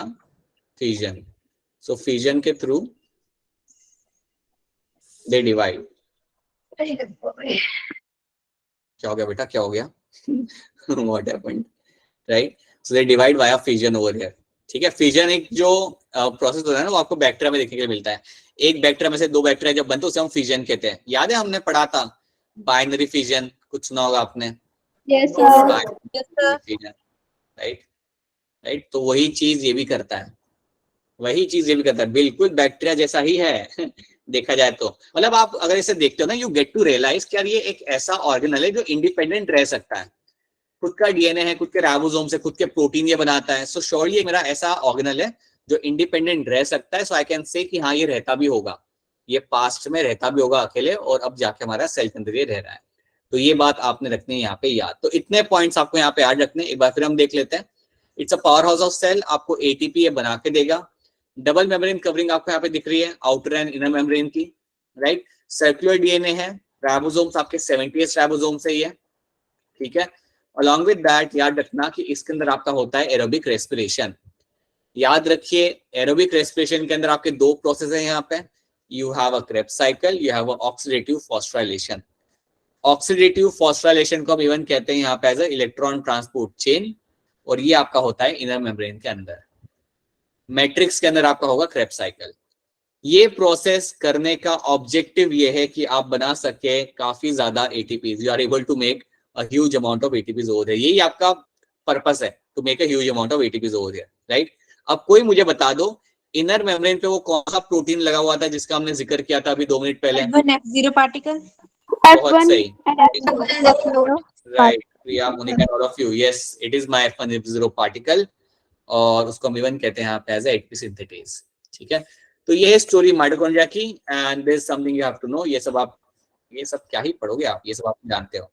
fission. So fission के through they divide. क्या हो गया बेटा, क्या हो गया? What happened? Right? So they divide via fission over here. ठीक है, फिजन एक जो प्रोसेस होता है ना वो आपको बैक्टीरिया में देखने के लिए मिलता है। एक बैक्टीरिया में से दो बैक्टीरिया जब बनते हैं उसे हम फिजन कहते हैं। याद है हमने पढ़ा था बाइनरी फिजन, कुछ सुना होगा आपने? Yes, sir. राइट राइट, तो वही चीज ये भी करता है, वही चीज ये भी करता है, बिल्कुल बैक्टीरिया जैसा ही है देखा जाए तो। मतलब आप अगर इसे देखते हो ना, यू गेट टू रियलाइज कि यार ये एक ऐसा ऑर्गेनल है जो इंडिपेंडेंट रह सकता है, खुद का डीएनए है, खुद के राइबोसोम से खुद के प्रोटीन ये बनाता है। सो श्योरली ये मेरा ऐसा ऑर्गेनल है जो इंडिपेंडेंट रह सकता है। सो आई कैन से कि हाँ ये रहता भी होगा, ये पास्ट में रहता भी होगा अकेले, और अब जाके हमारा सेल के अंदर ये रह रहा है। तो ये बात आपने रखनी है यहाँ पे याद। तो इतने पॉइंट्स आपको यहाँ पे याद रखने, एक बार फिर हम देख लेते हैं। It's a power house of cell, आपको एटीपी ये बना के देगा। डबल मेम्ब्रेन कवरिंग आपको यहाँ पे दिख रही है, आउटर एंड इनर मेम्ब्रेन की, राइट। सर्कुलर डीएनए है, राइबोसोम्स आपके 78 राइबोसोम से ही है, ठीक है। अलॉन्ग विद दैट याद रखना कि इसके अंदर आपका होता है एरोबिक रेस्पिरेशन। याद रखिए एरोबिक रेस्पिरेशन के अंदर आपके दो प्रोसेस है यहाँ पे, you have a Krebs cycle, you have a oxidative phosphorylation. Oxidative phosphorylation को हम इवन कहते हैं यहाँ पे as a electron transport chain, और ये आपका होता है इनर मेम्ब्रेन के अंदर। मैट्रिक्स के अंदर आपका होगा क्रेब्स साइकिल। ये प्रोसेस करने का ऑब्जेक्टिव ये है कि आप बना सके काफी ज्यादा ATPs, you are able to make a huge amount of ATPs over here. यही आपका पर्पस है, to make a huge amount of ATPs over here, right. अब कोई मुझे बता दो इनर मेम्ब्रेन पे वो कौन सा प्रोटीन लगा हुआ था जिसका हमने जिक्र किया था अभी 2 मिनट पहले? F1F0 particle. बहुत F1 सही, and F0. Right Priya, Monika, all of you, yes it is my F1F0 particle, और उसको हम इवन कहते हैं यहाँ पे एज एटीपी सिंथेटेज, ठीक है। तो ये है स्टोरी माइटोकॉन्ड्रिया की, and there is something you have to know. ये सब क्या ही पढ़ोगे आप, ये सब आप जानते हो,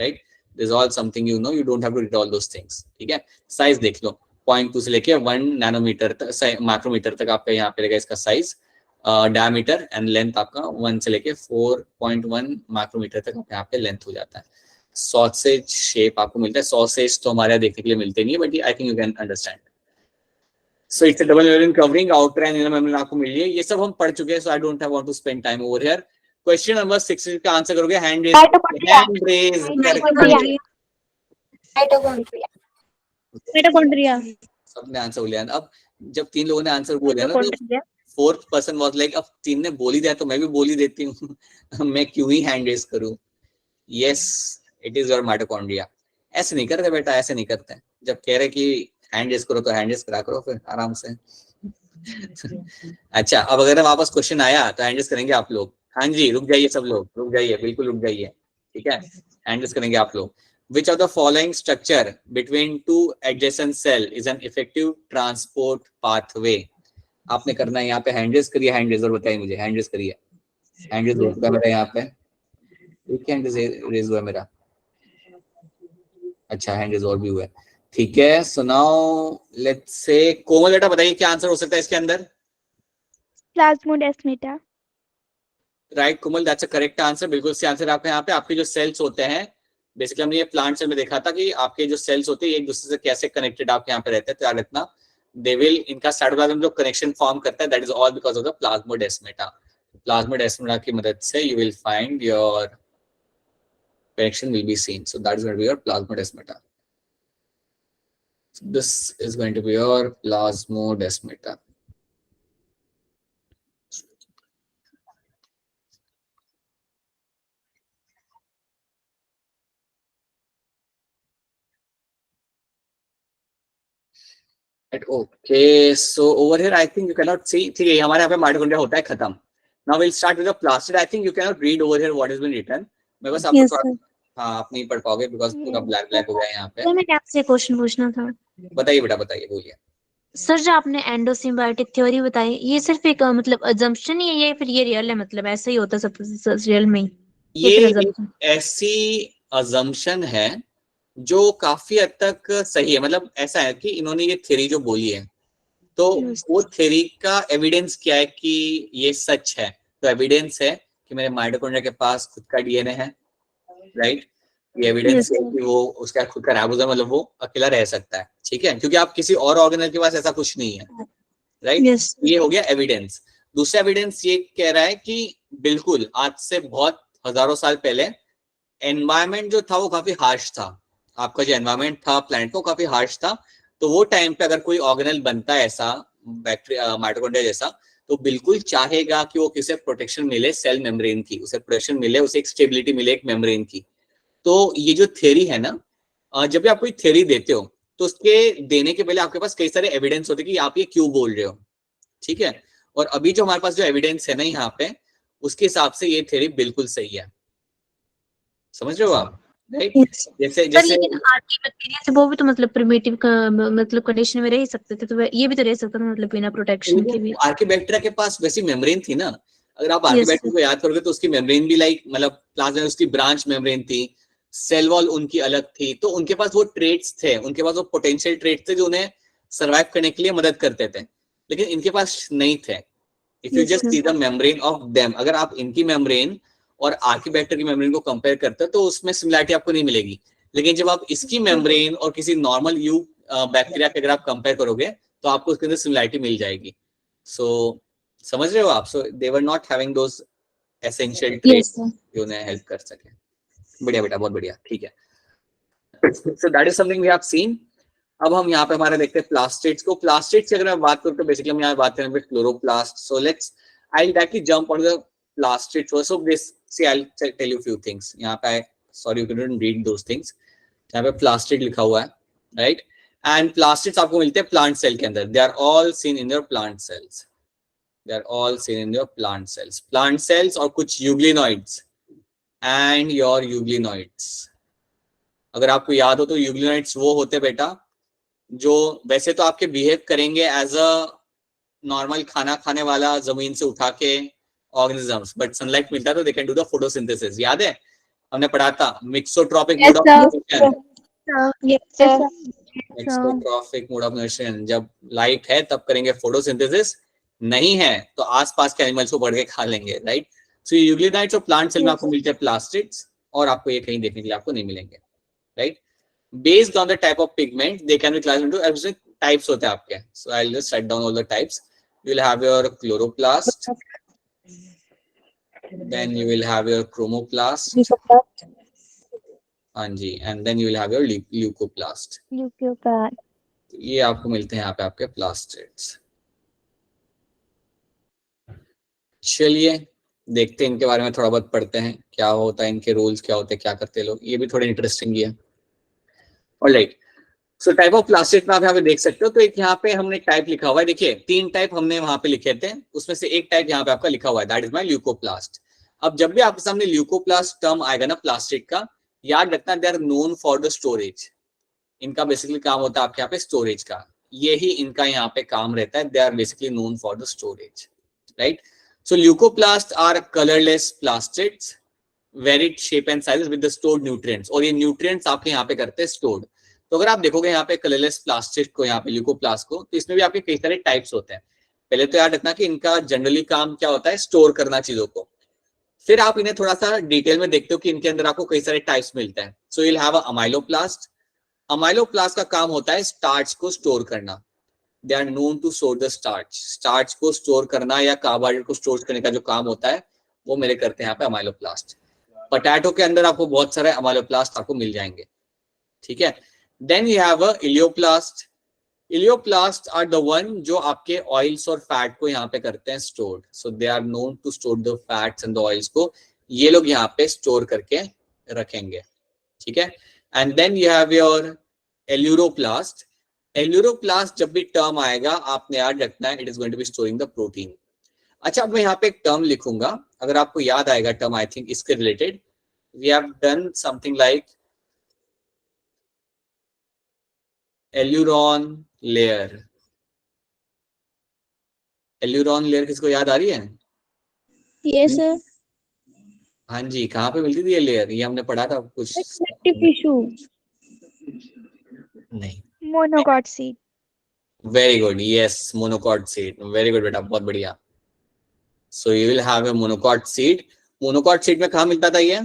right? This is all something you know, you don't have to read all those things, ठीक है? साइज देख लो, 0.2 से लेके 1 नैनोमीटर तक, माइक्रोमीटर तक आपका यहाँ पे रहेगा इसका साइज, डायमीटर एंड लेंथ आपका 1 से लेके 4.1 माइक्रोमीटर तक यहाँ पे लेंथ हो जाता है। सॉसेज शेप आपको मिलता है, सॉसेज तो हमारे यहाँ देखने के लिए मिलते नहीं है, but I think you can understand. So it's a double membrane covering, outer and inner membrane आपको मिल रही है। ये सब हम पढ़ चुके हैं, so I don't want to spend time over here. Question number 6 का आंसर करोगे, हैंड रेज, हैंड रेज करके। मिटोकॉन्ड्रिया। सबने आंसर बोल लिया। अब जब 3 लोगों ने आंसर बोल दिया ना, तो फोर्थ पर्सन वाज लाइक, अब 3 ने बोल ही दिया तो मैं भी बोल ही देती हूँ मैं क्यों ही हैंड रेज करूं? Yes, it is your mitochondria. ऐसे नहीं करते बेटा, ऐसे नहीं करते। जब कह रहे कि हैंड रेज करो तो हैंड रेज करा करो फिर आराम से अच्छा, अब अगर वापस क्वेश्चन आया तो हैंड रेज करेंगे आप लोग। हाँ जी, रुक जाइए सब लोग, रुक जाइए, बिल्कुल रुक जाइए, ठीक है? हैंड रेज करेंगे आप लोग। Which of the following structure between two adjacent cell is an effective transport pathway? आपने करना है यहाँ पे, हैंड रेज करिए, हैंड रेज और बताइए मुझे, हैंड रेज करिए, हैंड रेज होगा मेरा यहाँ पे, एक हैंड रेज हुआ मेरा, अच्छा हैंड रेज और भी हुआ है, ठीक है? सो नाउ लेट्स से कोमल बेटा बताइए क्या आंसर हो सकता है इसके अंदर? Plasmodesmata. Right Komal, that's a correct answer, बिल्कुल सही आंसर। आपके यहाँ पे आपके जो सेल्स होते हैं, बेसिकली हमने ये प्लांट सेल में देखा था कि आपके जो सेल्स होते हैं एक दूसरे से कैसे कनेक्टेड आपके यहाँ पे रहते हैं, तो याद रखना, दे विल, इनका साइटोप्लाज्म जो कनेक्शन फॉर्म करता है, that is all because of the plasmodesmata. Plasmodesmata की मदद से you will find your connection will be seen, so that is going to be your plasmodesmata. This is going to be your plasmodesmata. Okay, so over here I think you cannot see, ठीक है, हमारे यहाँ पे mitochondria होता है खत्म। Now we'll start with the plastid. I think you cannot read over here what has been written. मैं बस आपको थोड़ा, हाँ आप नहीं पढ़ पाओगे बिकॉज पूरा ब्लैक ब्लैक हो गया है यहाँ पे। सर मैंने आपसे क्वेश्चन पूछना था। बताइए बेटा, बताइए, बोलिए। सर जो आपने एंडोसिम्बायोटिक थ्योरी बताई, ये सिर्फ एक मतलब अजम्पशन ही है, ये फिर ये रियल है, मतलब ऐसा ही होता है सब रियल में? ये एक ऐसी अजम्पशन है जो काफी हद तक सही है, मतलब ऐसा है कि इन्होंने ये थ्योरी जो बोली है, तो वो थ्योरी का एविडेंस क्या है कि ये सच है? तो एविडेंस है कि मेरे माइटोकॉन्ड्रिया के पास खुद का डीएनए है, राइट? ये एविडेंस है कि वो उसका खुद का राइबोसोम, मतलब वो अकेला रह सकता है, ठीक है? क्योंकि आप किसी और ऑर्गेनल के पास ऐसा कुछ नहीं है, राइट? ये हो गया एविडेंस। दूसरा एविडेंस ये कह रहा है कि बिल्कुल आज से बहुत हजारों साल पहले एनवायरमेंट जो था वो काफी हार्श था, आपका जो एनवायरमेंट था प्लैनेट का काफी हार्श था, तो वो टाइम पे अगर कोई ऑर्गेनल बनता है ऐसा बैक्टीरिया माइटोकॉन्ड्रिया जैसा, तो बिल्कुल चाहेगा कि वो किसे प्रोटेक्शन मिले सेल मेम्ब्रेन की, उसे प्रोटेक्शन मिले, उसे एक स्टेबिलिटी मिले एक मेम्ब्रेन की। तो ये जो थ्योरी है ना, जब भी आप कोई थ्योरी देते हो तो उसके देने के पहले आपके पास कई सारे एविडेंस होते हैं कि आप ये क्यों बोल रहे हो, ठीक है? और अभी जो हमारे पास जो एविडेंस है ना यहाँ पे, उसके हिसाब से ये थ्योरी बिल्कुल सही है, समझ रहे हो आप? राइट? जैसे लेकिन आर्की बैक्टीरिया से वो भी तो मतलब प्रिमिटिव मतलब कंडीशन में रह ही सकते थे, तो ये भी तो रह सकता था मतलब बिना प्रोटेक्शन के भी। आर्की बैक्टीरिया के पास वैसी मेम्ब्रेन थी ना, अगर आप आर्की बैक्टीरिया को याद करोगे तो उसकी मेम्ब्रेन भी लाइक मतलब प्लाज्मा उसकी ब्रांच मेम्ब्रेन थी, सेल वॉल उनकी अलग थी, तो उनके पास वो ट्रेट्स थे, उनके पास वो पोटेंशियल ट्रेट्स थे जो उन्हें सर्वाइव करने के लिए मदद करते थे, लेकिन इनके पास नहीं थे। If you just see the membrane of them, अगर आप इनकी मेम्ब्रेन और आर्की बैक्टीरिया की मेम्ब्रेन को कंपेयर करते हो तो उसमें सिमिलरिटी आपको नहीं मिलेगी, लेकिन जब आप इसकी मेम्ब्रेन और किसी नॉर्मल यू बैक्टीरिया के अगर आप कंपेयर करोगे तो आपको उसके अंदर सिमिलरिटी मिल जाएगी। सो समझ रहे हो आप? So they were not having those essential traits जो उन्हें हेल्प कर सके। बढ़िया बेटा, बहुत बढ़िया, ठीक है। So that is something we have seen. अब हम यहाँ पे हमारे देखते हैं प्लास्टिड्स को। प्लास्टिड्स की अगर मैं बात करूँ तो बेसिकली हम यहाँ बात करेंगे chloroplast. So let's I will directly jump on the plastids first. So this see I will tell you few things. यहाँ पे sorry you can read those things, यहाँ पे प्लास्टिड लिखा हुआ है, राइट? एंड प्लास्टिड्स आपको मिलते हैं प्लांट सेल के अंदर। They are all seen in your plant cells, they are all seen in your plant cells. Plant cells और कुछ यूग्लिनॉइड्स एंड योर यूग्लिनॉइड्स। अगर आपको याद हो तो यूग्लिनॉइड्स वो होते बेटा जो वैसे तो आपके बिहेव करेंगे एज अ नॉर्मल खाना खाने वाला जमीन से उठा के ऑर्गेनिजम्स, बट सनलाइट मिलता है तो they can do the photosynthesis. याद है हमने पढ़ा था mixotrophic Yes, mode of sir. Nutrition. Yes, sir. Exotrophic mode of nutrition, जब लाइट है तब करेंगे फोटोसिंथेसिस, नहीं है तो आसपास के एनिमल्स को बढ़ के खा लेंगे, राइट। सो यूग्लिनाइट्स और प्लांट सेल में आपको मिलते हैं प्लास्टिड्स, और आपको ये कहीं देखने के लिए आपको नहीं मिलेंगे, right. Based on the type of pigment they can be classified into types होते हैं आपके। So I will just write down all the types. You will have your chloroplast, then you will have your chromoplast, हाँ जी, and then you will have your leucoplast. ये आपको मिलते हैं यहाँ पे आपके प्लास्टिड्स। चलिए देखते हैं इनके बारे में, थोड़ा बहुत पढ़ते हैं क्या होता है, इनके रोल्स क्या होते हैं, क्या करते हैं लोग, ये भी थोड़े इंटरेस्टिंग ही है। Alright, so type of plastic में आप यहाँ पे देख सकते हो, तो एक यहाँ पे हमने टाइप लिखा हुआ है, देखिए 3 टाइप हमने वहां पे लिखे थे, उसमें से एक टाइप यहाँ पे आपका लिखा हुआ है, दैट इज माय ल्यूकोप्लास्ट। अब जब भी आपके सामने ल्यूकोप्लास्ट टर्म आएगा ना प्लास्टिक का, याद रखना they are known for the storage. इनका बेसिकली काम होता है आपके यहाँ पे स्टोरेज का, यही इनका यहाँ पे काम रहता है, they are basically known for the storage, right. So leucoplasts are colorless plastids, varied shape and sizes with the stored nutrients, और ये nutrients आपके यहाँ पे करते हैं stored। तो अगर आप देखोगे यहाँ पे colorless plastid को, यहाँ पे leucoplast को, तो इसमें भी आपके कई सारे types होते हैं। पहले तो याद रखना कि इनका जनरली काम क्या होता है, स्टोर करना चीजों को। फिर आप इन्हें थोड़ा सा डिटेल में देखते हो कि इनके अंदर आपको कई सारे टाइप्स मिलते हैं। सो you'll have a amyloplast। amyloplast का काम होता है स्टार्च को स्टोर करना। They are known to store the starch। Starch को स्टोर करना या कार्बोहाइड्रेट को स्टोर करने का जो काम होता है वो मेरे करते हैं यहाँ पे अमाइलोप्लास्ट। पोटैटो के अंदर आपको बहुत सारे अमाइलोप्लास्ट आपको मिल जाएंगे, ठीक है। Then you have a elaioplast. Elaioplast are the one जो आपके ऑयल्स और फैट को यहाँ पे करते हैं stored. So they are known to store the fats and the oils को, ये लोग यहाँ पे स्टोर करके रखेंगे, ठीक है। And then you have your aleuroplast. Aleuroplast जब भी टर्म आएगा आपने याद रखना है, it is going to be storing the protein. अच्छा, अब मैं यहाँ पे एक टर्म लिखूंगा, अगर आपको याद आएगा टर्म, आई थिंक इसके related we have done something like aleurone layer. Aleurone layer किसको याद आ रही है? Yes, sir. हाँ जी, कहाँ पे मिलती थी ये लेयर? ये हमने पढ़ा था कुछ नहीं। Monocot seed. Very good, yes, monocot seed, very good बेटा, बहुत बढ़िया। सो you will have a monocot seed. Monocot seed में कहाँ मिलता था ये?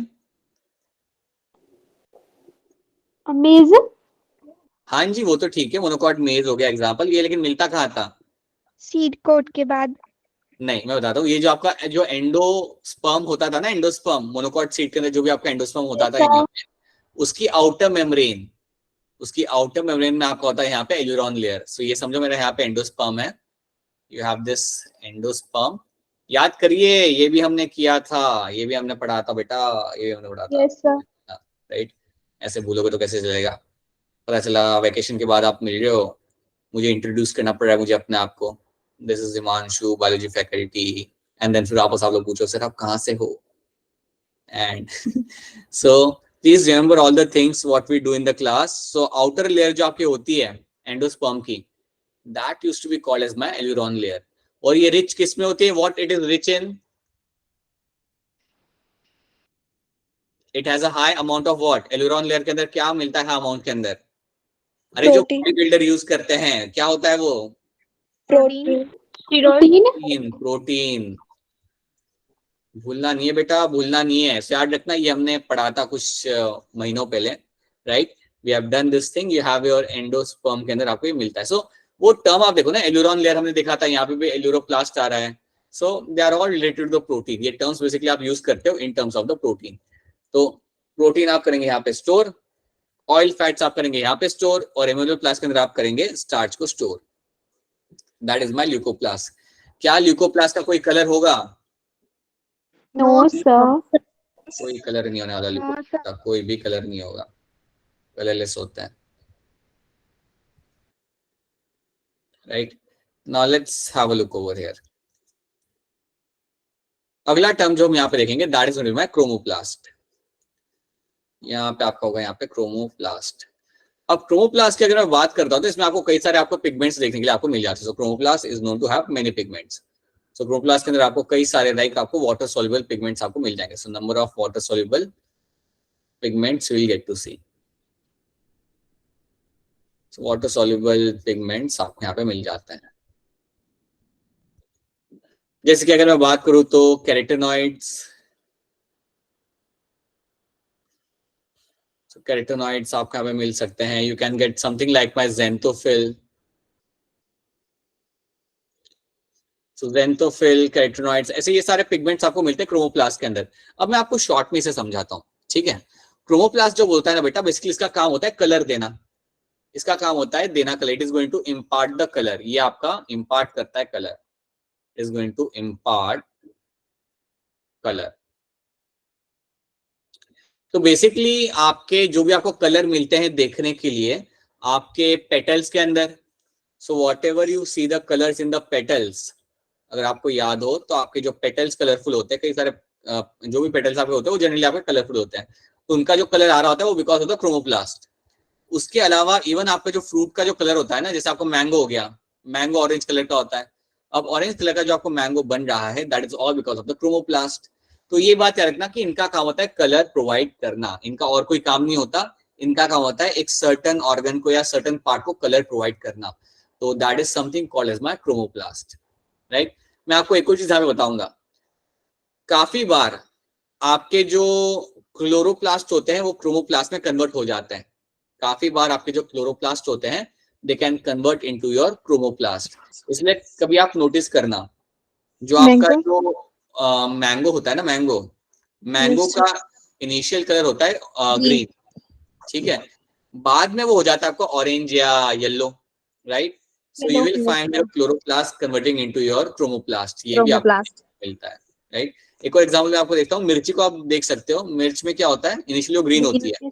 Amazing. हाँ जी, वो तो ठीक है, मोनोकॉट मेज हो गया एग्जांपल, ये लेकिन मिलता कहाँ था? Seed coat के बाद नहीं, मैं बताता हूँ, ये जो आपका जो एंडोस्पर्म होता था ना, एंडोस्पर्म, मोनोकॉट सीड के अंदर जो भी आपका एंडोस्पर्म होता था यहाँ पे, उसकी आउटर मेम्ब्रेन, उसकी आउटर मेम्ब्रेन में आपका होता है यहाँ पे एल्यूरॉन लेयर। सो ये समझो मेरा यहाँ पे एंडोस्पर्म है, यू हैव दिस एंडोस्पर्म। याद करिए, ये भी हमने किया था, ये भी हमने पढ़ा था बेटा, ये भी हमने पढ़ा था, Yes, sir. राइट। ऐसे भूलोगे तो कैसे चलेगा। पता चला वेकेशन के बाद आप मिल रहे हो, मुझे इंट्रोड्यूस करना पड़ रहा है मुझे अपने आप को, this is Himanshu, biology faculty, and then फिर आपस आप लोग पूछो सर आप कहाँ से हो, and so please remember all the things what we do in the class. So outer layer जो आपकी होती है एंडोस्पर्म की, that used to be called as my aleurone layer. और ये रिच किस में होती है? What it is rich in? It has a high amount of what? Aleurone layer के अंदर क्या मिलता है अमाउंट के अंदर? अरे जो Protein. बॉडी बिल्डर यूज करते हैं, क्या होता है वो? protein. प्रोटीन। भूलना नहीं है बेटा, भूलना नहीं है, याद रखना, ये हमने पढ़ा था कुछ महीनों पहले, right. We have done this thing, you have your endosperm के अंदर आपको ये मिलता है। सो वो टर्म आप देखो ना, एल्यूरॉन लेयर हमने देखा था, यहाँ पे भी एल्यूरोप्लास्ट आ रहा है। So they are all related to the protein. ये टर्म्स बेसिकली आप यूज करते हो in terms of the protein. तो प्रोटीन आप करेंगे यहाँ पे स्टोर, ऑयल फैट्स आप करेंगे यहाँ पे स्टोर, और एम्यूलोप्लास्ट के अंदर आप करेंगे स्टार्च को store. That is my leucoplast. क्या ल्यूकोप्लास्ट का कोई कलर होगा? No, sir. कोई कलर नहीं होने वाला ल्यूकोप्लास्ट का, कोई भी कलर नहीं होगा, कलरलेस होता है, right. Now let's have a look over here. अगला टर्म जो हम यहाँ पे देखेंगे, दैट इज माय क्रोमोप्लास्ट। यहाँ पे आपका होगा यहाँ पे क्रोमोप्लास्ट। अब क्रोमोप्लास्ट की अगर मैं बात करता हूँ तो इसमें आपको कई सारे आपको पिगमेंट्स देखने के लिए आपको मिल जाते हैं। So chromoplast is known to have many pigments. So chromoplast के अंदर आपको कई सारे लाइक आपको वाटर सॉल्युबल पिगमेंट्स आपको मिल जाएंगे। So number of water soluble pigments we will get to see. So water soluble pigments आपको यहाँ पे मिल जाते हैं. जैसे कि अगर मैं बात करूँ तो कैरोटीनॉइड्स, so कैरोटीनॉइड्स आपको यहाँ पे मिल सकते हैं. You can get something like my xanthophyll. So xanthophyll, carotenoids, ऐसे ये सारे पिगमेंट्स आपको मिलते हैं क्रोमोप्लास्ट के अंदर. अब मैं आपको शॉर्ट में इसे समझाता हूँ, ठीक है. क्रोमोप्लास्ट जो बोलता है ना बेटा, बेसिकली इसका काम होता है कलर देना. इसका काम होता है देना colour. It is going to impart the colour. ये आपका इम्पार्ट करता है colour. Is going to impart colour. तो बेसिकली आपके जो भी आपको कलर मिलते हैं देखने के लिए आपके पेटल्स के अंदर. So what ever you see the colours in the petals, अगर आपको याद हो तो आपके जो पेटल्स कलरफुल होते हैं, कई सारे जो भी पेटल्स आपके होते हैं वो जनरली आपके कलरफुल होते हैं. तो उनका जो कलर आ रहा होता है वो बिकॉज ऑफ द क्रोमोप्लास्ट. उसके अलावा इवन आपका जो फ्रूट का जो कलर होता है ना, जैसे आपको मैंगो हो गया, मैंगो ऑरेंज कलर का होता है. अब ऑरेंज कलर का जो आपको मैंगो बन रहा है that is all because of the chromoplast. तो ये बात याद रखना कि इनका काम होता है कलर प्रोवाइड करना. इनका और कोई काम नहीं होता. इनका काम होता है एक सर्टन ऑर्गन को या सर्टन पार्ट को कलर प्रोवाइड करना. तो that is something called as my chromoplast, right. मैं आपको एक और चीज यहाँ पे बताऊंगा. काफी बार आपके जो क्लोरोप्लास्ट होते हैं वो क्रोमोप्लास्ट में कन्वर्ट हो जाते हैं. काफी बार आपके जो क्लोरोप्लास्ट होते हैं they can convert into your chromoplast. इसलिए कभी आप नोटिस करना जो आपका जो मैंगो होता है ना, मैंगो का इनिशियल कलर होता है ग्रीन, ठीक है. बाद में वो हो जाता है आपको ऑरेंज या yellow, right. So you will find your chloroplast converting into your chromoplast. ये भी आपको मिलता है, राइट. एक और एग्जांपल मैं आपको देखता हूँ. मिर्ची को आप देख सकते हो. मिर्च में क्या होता है, इनिशियली वो ग्रीन होती है,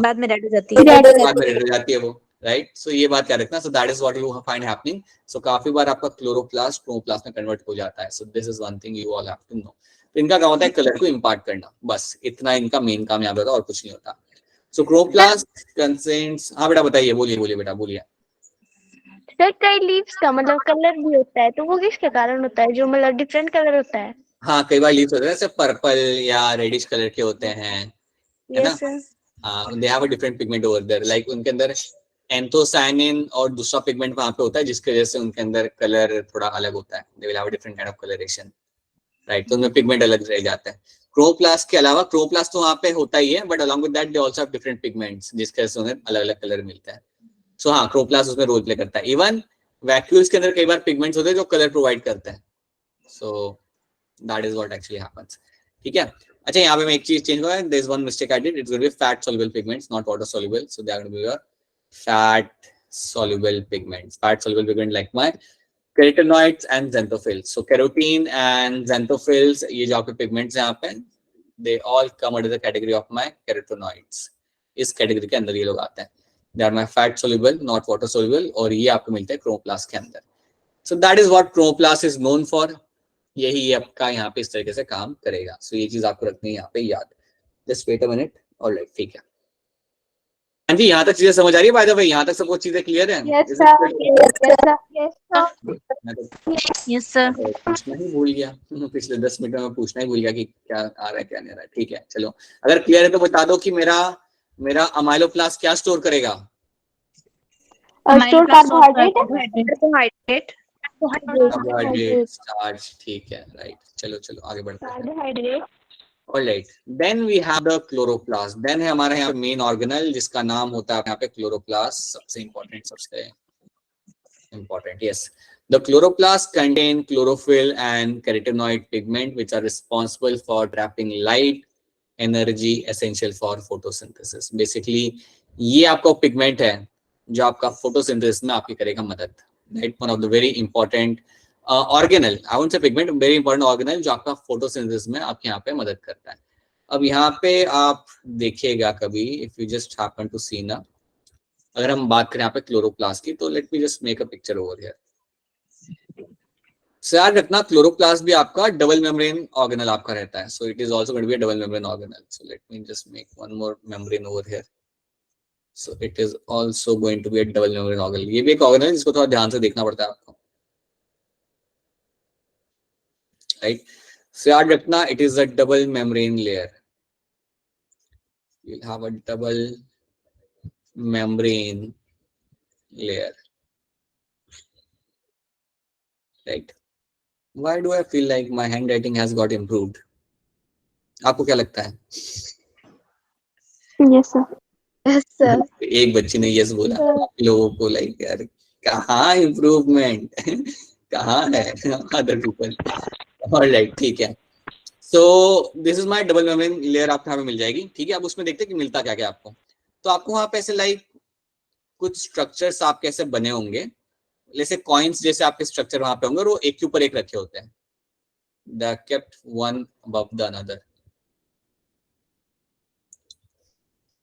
बाद में रेड हो जाती है. बाद में रेड हो जाती है वो, राइट. सो ये बात क्या रखना. So that is what you find happening. So काफी बार आपका क्लोरोप्लास्ट क्रोमोप्लास्ट में कन्वर्ट हो जाता है. So this is one thing you all have to know. तो इनका काम होता है कलर को इम्पार्ट करना, बस इतना इनका मेन काम यहाँ पे होता है और कुछ नहीं होता. सो क्रोमोप्लास्ट कंसेंट्स. हाँ बेटा बताइए, बोलिए बेटा बोलिए. सर कई लीव्स का मतलब कलर भी होता है, तो वो किसके कारण होता है, जो मतलब डिफरेंट कलर होता है? हाँ, कई बार लीव्स होते हैं जैसे पर्पल या रेडिश कलर के होते हैं, है ना. They have a different pigment over there. Like उनके अंदर एंथोसायनिन और दूसरा पिगमेंट वहां पे होता है जिसकी वजह से उनके अंदर कलर थोड़ा अलग होता है. दे will have a different kind of colouration, right. तो उनमें पिगमेंट अलग रह जाते हैं. क्रोमोप्लास्ट के अलावा, क्रोमोप्लास्ट तो वहां पे होता ही है, but along with that they also have different pigments जिसकी वजह से उन्हें अलग अलग कलर मिलता है. सो हाँ, क्रोमोप्लास्ट उसमें रोल प्ले करता है. इवन वैक्यूल्स के अंदर कई बार पिगमेंट्स होते हैं जो कलर प्रोवाइड करते हैं. सो that is what actually happens, ठीक है. अच्छा, यहाँ पे मैं एक चीज चेंज हुआ है. There is one mistake I did. It's going to be fat soluble pigments, not water soluble. So they are going to be your fat soluble pigments. Fat soluble pigment like my carotenoids and xanthophylls. So carotene and xanthophylls, ये जो आपके pigments हैं यहाँ पे, they all come under the category of my carotenoids. इस category के अंदर ये लोग आते हैं. They are my fat soluble, not water soluble, और ये आपको मिलते हैं chromoplast के अंदर. So that is what chromoplast is known for. यही आपका यहाँ पे इस तरीके से काम करेगा. So ये चीज आपको रखनी है यहाँ पे याद. Just wait a minute. Alright, ठीक है. हाँ जी, यहाँ तक चीजें समझ आ रही है. बाय द वे, यहाँ तक सब कुछ चीजें क्लियर है? Yes sir, yes sir. पूछना ही भूल गया. पिछले 10 मिनट में पूछना ही भूल गया कि क्या आ रहा है क्या नहीं आ रहा है. ठीक है, चलो. अगर क्लियर है तो बता दो कि मेरा अमाइलोप्लास्ट क्या स्टोर करेगा. Store carbohydrate, starch. ठीक है, राइट. चलो आगे बढ़ते हैं. Carbohydrate. Alright, then we have the chloroplast. Then है हमारे यहाँ मेन ऑर्गेनल जिसका नाम होता है यहाँ पे क्लोरोप्लास्ट. सबसे important. Yes, the chloroplast contain chlorophyll and carotenoid pigment which are responsible for trapping light energy essential for photosynthesis. Basically ये आपका पिगमेंट है जो आपका फोटोसिंथेसिस में आपकी करेगा मदद. Right, one of the very important organelle, I won't say pigment, very important organelle जो आपका फोटोसिंथेसिस में आपके यहाँ पे मदद करता है. अब यहाँ पे आप देखिएगा कभी, if you just happen to see ना, अगर हम बात करें यहाँ पे क्लोरोप्लास्ट की, तो late me just make a picture over here. So, याद रखना क्लोरोप्लास्ट भी आपका डबल मेम्ब्रेन ऑर्गेनल आपका रहता है. So it is also going to be a double membrane organelle. So let me just make one more membrane over here. So it is also going to be a double membrane organelle. ये भी एक organelle है जिसको थोड़ा ध्यान से देखना पड़ता है आपको, राइट. सो याद रखना it is a double membrane layer. you'll have a double membrane layer, right? Why do I feel like my handwriting has got improved? आपको क्या लगता है? Yes, sir. Yes, sir. एक बच्ची ने यस बोला, बाकी लोगों को लाइक यार कहाँ इम्प्रूवमेंट कहाँ है अदर पीपल। ऑलराइट, ठीक है। So this is my double membrane layer आपको यहाँ पे मिल जाएगी, ठीक है। अब उसमें देखते हैं कि मिलता क्या क्या आपको। तो आपको वहाँ पे ऐसे लाइक कुछ स्ट्रक्चर्स आपके ऐसे बने होंगे, जैसे कॉइन्स जैसे आपके स्ट्रक्चर वहां पे होंगे और वो एक के ऊपर एक रखे होते हैं। They are kept one above the another.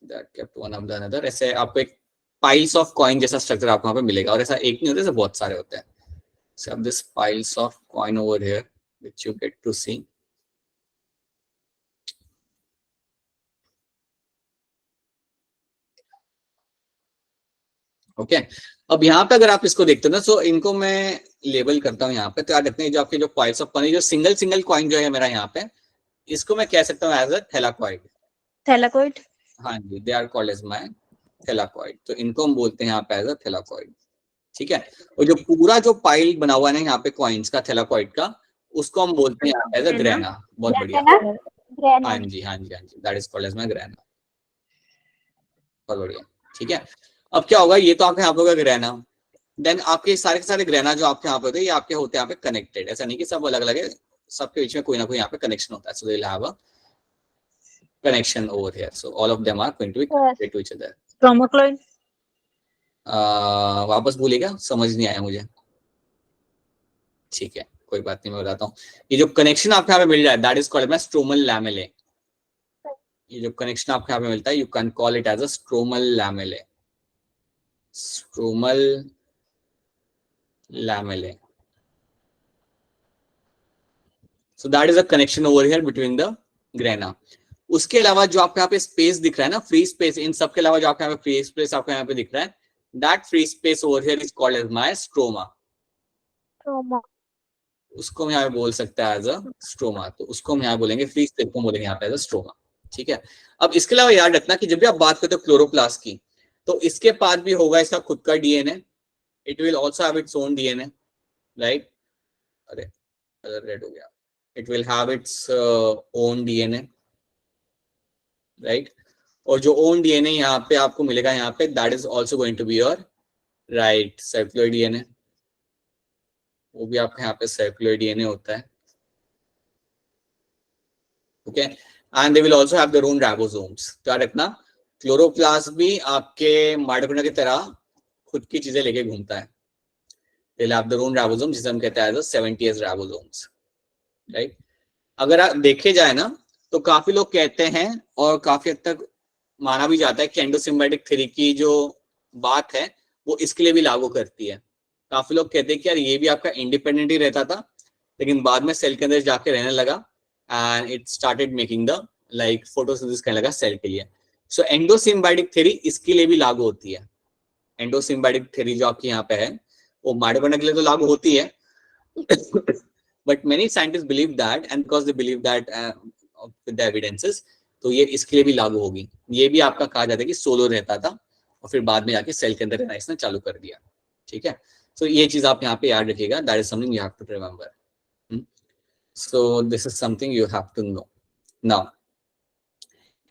They are kept one above the another. ऐसे आपको एक piles of coin जैसा स्ट्रक्चर आपको वहाँ पे मिलेगा, और ऐसा एक नहीं होता, ऐसे बहुत सारे होते हैं। So you have this piles of coin over here which you get to see. Okay अब यहाँ पे अगर आप इसको देखते हो ना, सो इनको मैं लेबल करता हूँ यहाँ पे। तो याद रखते हैं जो आपके जो पाइल्स ऑफ कॉइन, जो सिंगल सिंगल कॉइन जो है मेरा यहाँ पे, इसको मैं कह सकता हूँ एज अ थैलाकॉइड। थैलाकॉइड, हाँ जी, they are called as my thylakoid. तो इनको हम बोलते हैं यहाँ पे एज अ थैलाकॉइड, ठीक है। और जो पूरा जो पाइल बना हुआ है ना यहाँ पे कॉइन्स का, थैलाकॉइड का, उसको हम बोलते हैं यहाँ पे एज अ ग्रेना। बहुत बढ़िया, हाँ जी हाँ जी हाँ जी, that is called as my grana. बहुत बढ़िया, ठीक है। अब क्या होगा, ये तो आपके यहाँ पे होगा ग्रेना। देन आपके सारे के सारे ग्रेना जो आपके यहाँ पे होते हैं, ये आपके होते हैं यहाँ पे कनेक्टेड। ऐसा नहीं कि सब अलग अलग है, सबके बीच में कोई ना कोई यहाँ पे कनेक्शन होता है। So they will have a connection over here, so all of them are going to be connected to each other. स्ट्रोमाक्लॉइड, वापस बोलेगा, समझ नहीं आया मुझे। ठीक है, कोई बात नहीं, मैं बताता हूँ। ये जो कनेक्शन आपको यहाँ पे मिल रहा है, that is called as stromal lamellae. ये जो कनेक्शन आपको यहाँ पे मिलता है, you can call it as a stromal lamellae. Stromal lamellae, so that is a connection over here between the grana. उसके अलावा जो आपको यहाँ पे स्पेस दिख रहा है ना, फ्री स्पेस, इन सब के अलावा जो आपको यहाँ पे फ्री स्पेस आपको यहाँ पे दिख रहा है, that free space over here is called as my stroma. उसको हम यहाँ पे बोल सकते हैं एज अ स्ट्रोमा। तो उसको हम यहाँ बोलेंगे, फ्री स्पेस को बोलेंगे यहाँ पे एज अ स्ट्रोमा, ठीक है। अब इसके अलावा याद रखना कि जब भी आप बात करते हो क्लोरोप्लास्ट की, तो इसके पास भी होगा इसका खुद का DNA. It will also have its own DNA, right. अरे रेड हो गया। It will have its own DNA, right. और जो ओन डीएनए यहाँ पे आपको मिलेगा यहाँ पे, that is also going to be your right circular DNA. वो भी आपके यहाँ पे सर्कुलर डीएनए होता है, okay. And they will also have their own ribosomes. क्या रखना, क्लोरोप्लास्ट भी आपके माइटोकॉन्ड्रिया की तरह खुद की चीजें लेके घूमता है। दे will have their own ribosome, जिसे हम कहते हैं एज अ 70s राइबोसोम्स, राइट। अगर आप देखे जाए ना, तो काफी लोग कहते हैं और काफी हद तक माना भी जाता है कि एंडोसिम्बायोटिक थ्योरी की जो बात है वो इसके लिए भी लागू करती है। काफी लोग कहते हैं कि यार ये भी आपका इंडिपेंडेंट ही रहता था, लेकिन बाद में सेल के अंदर जाके रहने लगा and it started making the like photosynthesis करने लगा सेल के लिए। सो एंडोसिम्बायोटिक थ्योरी इसके लिए भी लागू होती है। एंडोसिम्बायोटिक थ्योरी जो आपकी यहाँ पे है, वो माइटोकॉन्ड्रिया के लिए तो लागू होती है, but many scientists believe that, and because they believe that with the evidences, तो ये इसके लिए भी लागू होगी। ये भी आपका कहा जाता है कि सोलो रहता था और फिर बाद में जाके सेल के अंदर रहना इसने चालू कर दिया, ठीक है। सो ये चीज आप यहाँ पे याद रखिएगा, that is something you have to remember. So this is something you have to know. Now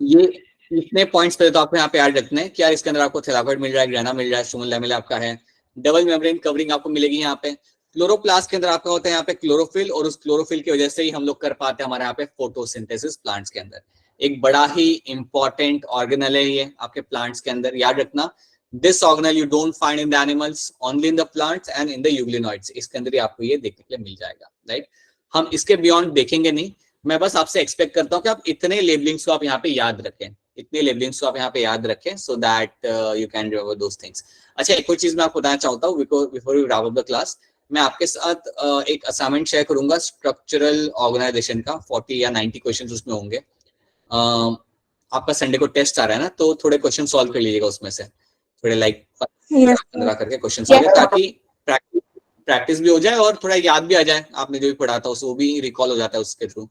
ये इतने पॉइंट्स पे तो आपको यहाँ पे याद रखना है कि यार इसके अंदर आपको थैलाकॉइड मिल रहा है, ग्रेना मिल रहा है, स्ट्रोमल लैमेला आपका है, डबल मेम्ब्रेन कवरिंग आपको मिलेगी यहाँ पे। क्लोरोप्लास्ट के अंदर आपका होता है यहाँ पे क्लोरोफिल, और उस क्लोरोफिल की वजह से ही हम लोग कर पाते हैं हमारे यहाँ पे फोटोसिंथेसिस प्लांट्स के अंदर। एक बड़ा ही इंपॉर्टेंट ऑर्गेनल है ये आपके प्लांट्स के अंदर, याद रखना। This organelle you don't find in the animals, only in the plants and in the euglenoids. इसके अंदर ही आपको ये देखने के लिए मिल जाएगा, राइट। हम इसके बियॉन्ड देखेंगे नहीं, मैं बस आपसे एक्सपेक्ट करता हूँ कि आप इतने लेबलिंग्स को आप यहाँ पे याद रखें, इतने लेबलिंग्स को आप यहाँ पे याद रखें, so that you can remember those things. अच्छा, एक और चीज मैं आपको बताना चाहता हूँ before we wrap up the class. मैं आपके साथ एक असाइनमेंट शेयर करूंगा स्ट्रक्चरल ऑर्गेनाइजेशन का, 40 या 90 क्वेश्चंस उसमें होंगे। आपका संडे को टेस्ट आ रहा है ना, तो थोड़े क्वेश्चन सॉल्व कर लीजिएगा उसमें से, थोड़े लाइक 15 करके क्वेश्चन सॉल्व, ताकि प्रैक्टिस भी हो जाए और थोड़ा याद भी आ जाए। आपने जो भी पढ़ा था वो भी रिकॉल हो जाता है उसके थ्रू।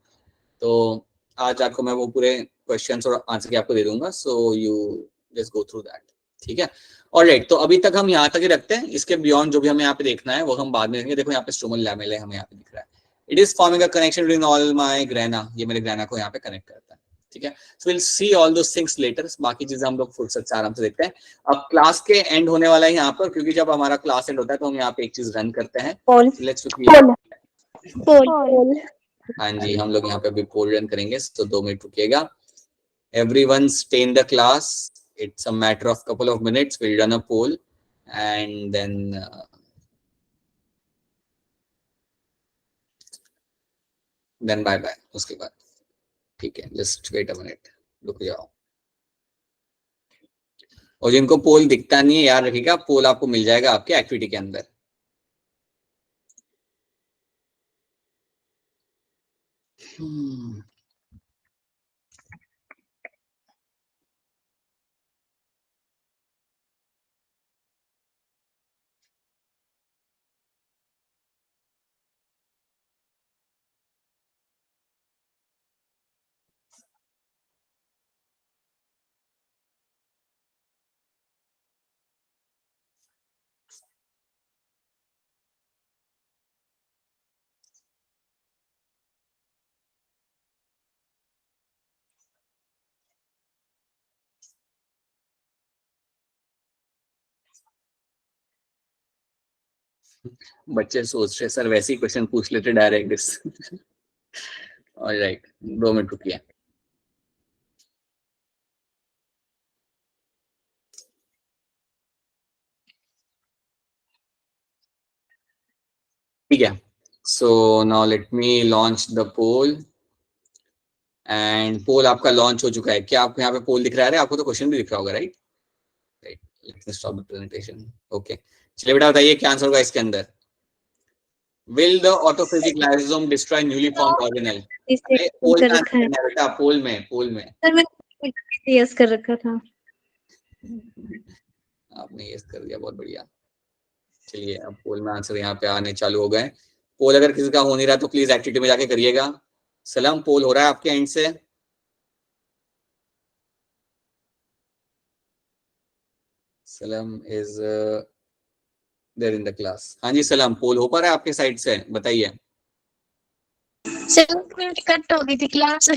तो आज आपको मैं वो पूरे क्वेश्चंस और आंसर की आपको दे दूंगा, so you just go through that, ठीक है। ऑलराइट, तो अभी तक हम यहाँ तक ही रखते हैं, इसके बियॉन्ड जो भी हमें यहाँ पे देखना है वो हम बाद में देखेंगे। देखो यहाँ पे स्ट्रोमल लैमेला हमें यहाँ पे दिख रहा है, it is forming a connection between all my grana, ये मेरे ग्रेना को यहाँ पे कनेक्ट करता है, ठीक है। So will see all those things later, बाकी चीजें हम लोग फुर्सत से आराम से देखते हैं। अब क्लास के एंड होने वाला है यहाँ पर, क्योंकि जब हमारा क्लास एंड होता है तो हम यहाँ पे एक चीज रन करते हैं, पोल लेट्स पोल हाँ जी, हम लोग यहाँ पे अभी पोल रन करेंगे, तो 2 minute रुकिएगा। Everyone stay in the class. It's a matter of couple of minutes. We'll run a poll and then bye bye. उसके बाद ठीक है, just wait a minute, रुक जाओ। और जिनको पोल दिखता नहीं है याद रखिएगा, पोल आपको मिल जाएगा आपके एक्टिविटी के अंदर। बच्चे सोच रहे सर वैसे ही क्वेश्चन पूछ लेते डायरेक्ट। ऑलराइट, 2 मिनट रुकिए। ठीक है, so now let me launch the poll and poll आपका लॉन्च हो चुका है। क्या आपको यहाँ पे पोल दिख रहा है? आपको तो क्वेश्चन भी दिख रहा होगा, right? Right, let me stop the presentation. Okay, चलिए बेटा बताइए क्या आंसर होगा इसके अंदर। Will the autophagic lysosome destroy newly formed organelle? पोल में आंसर करना है बेटा, पोल में सर मैंने यस कर रखा था। आपने यस कर दिया, बहुत बढ़िया। चलिए अब पोल में आंसर यहाँ पे आने चालू हो गए। पोल अगर किसी का हो नहीं रहा तो प्लीज एक्टिविटी में जाके करिएगा। सलाम, पोल हो रहा है आपके एंड से? Salam is there in the class. हाँ जी सलाम, पोल हो पा रहा है आपके साइड से? बताइए। कट हो गई थी क्लास।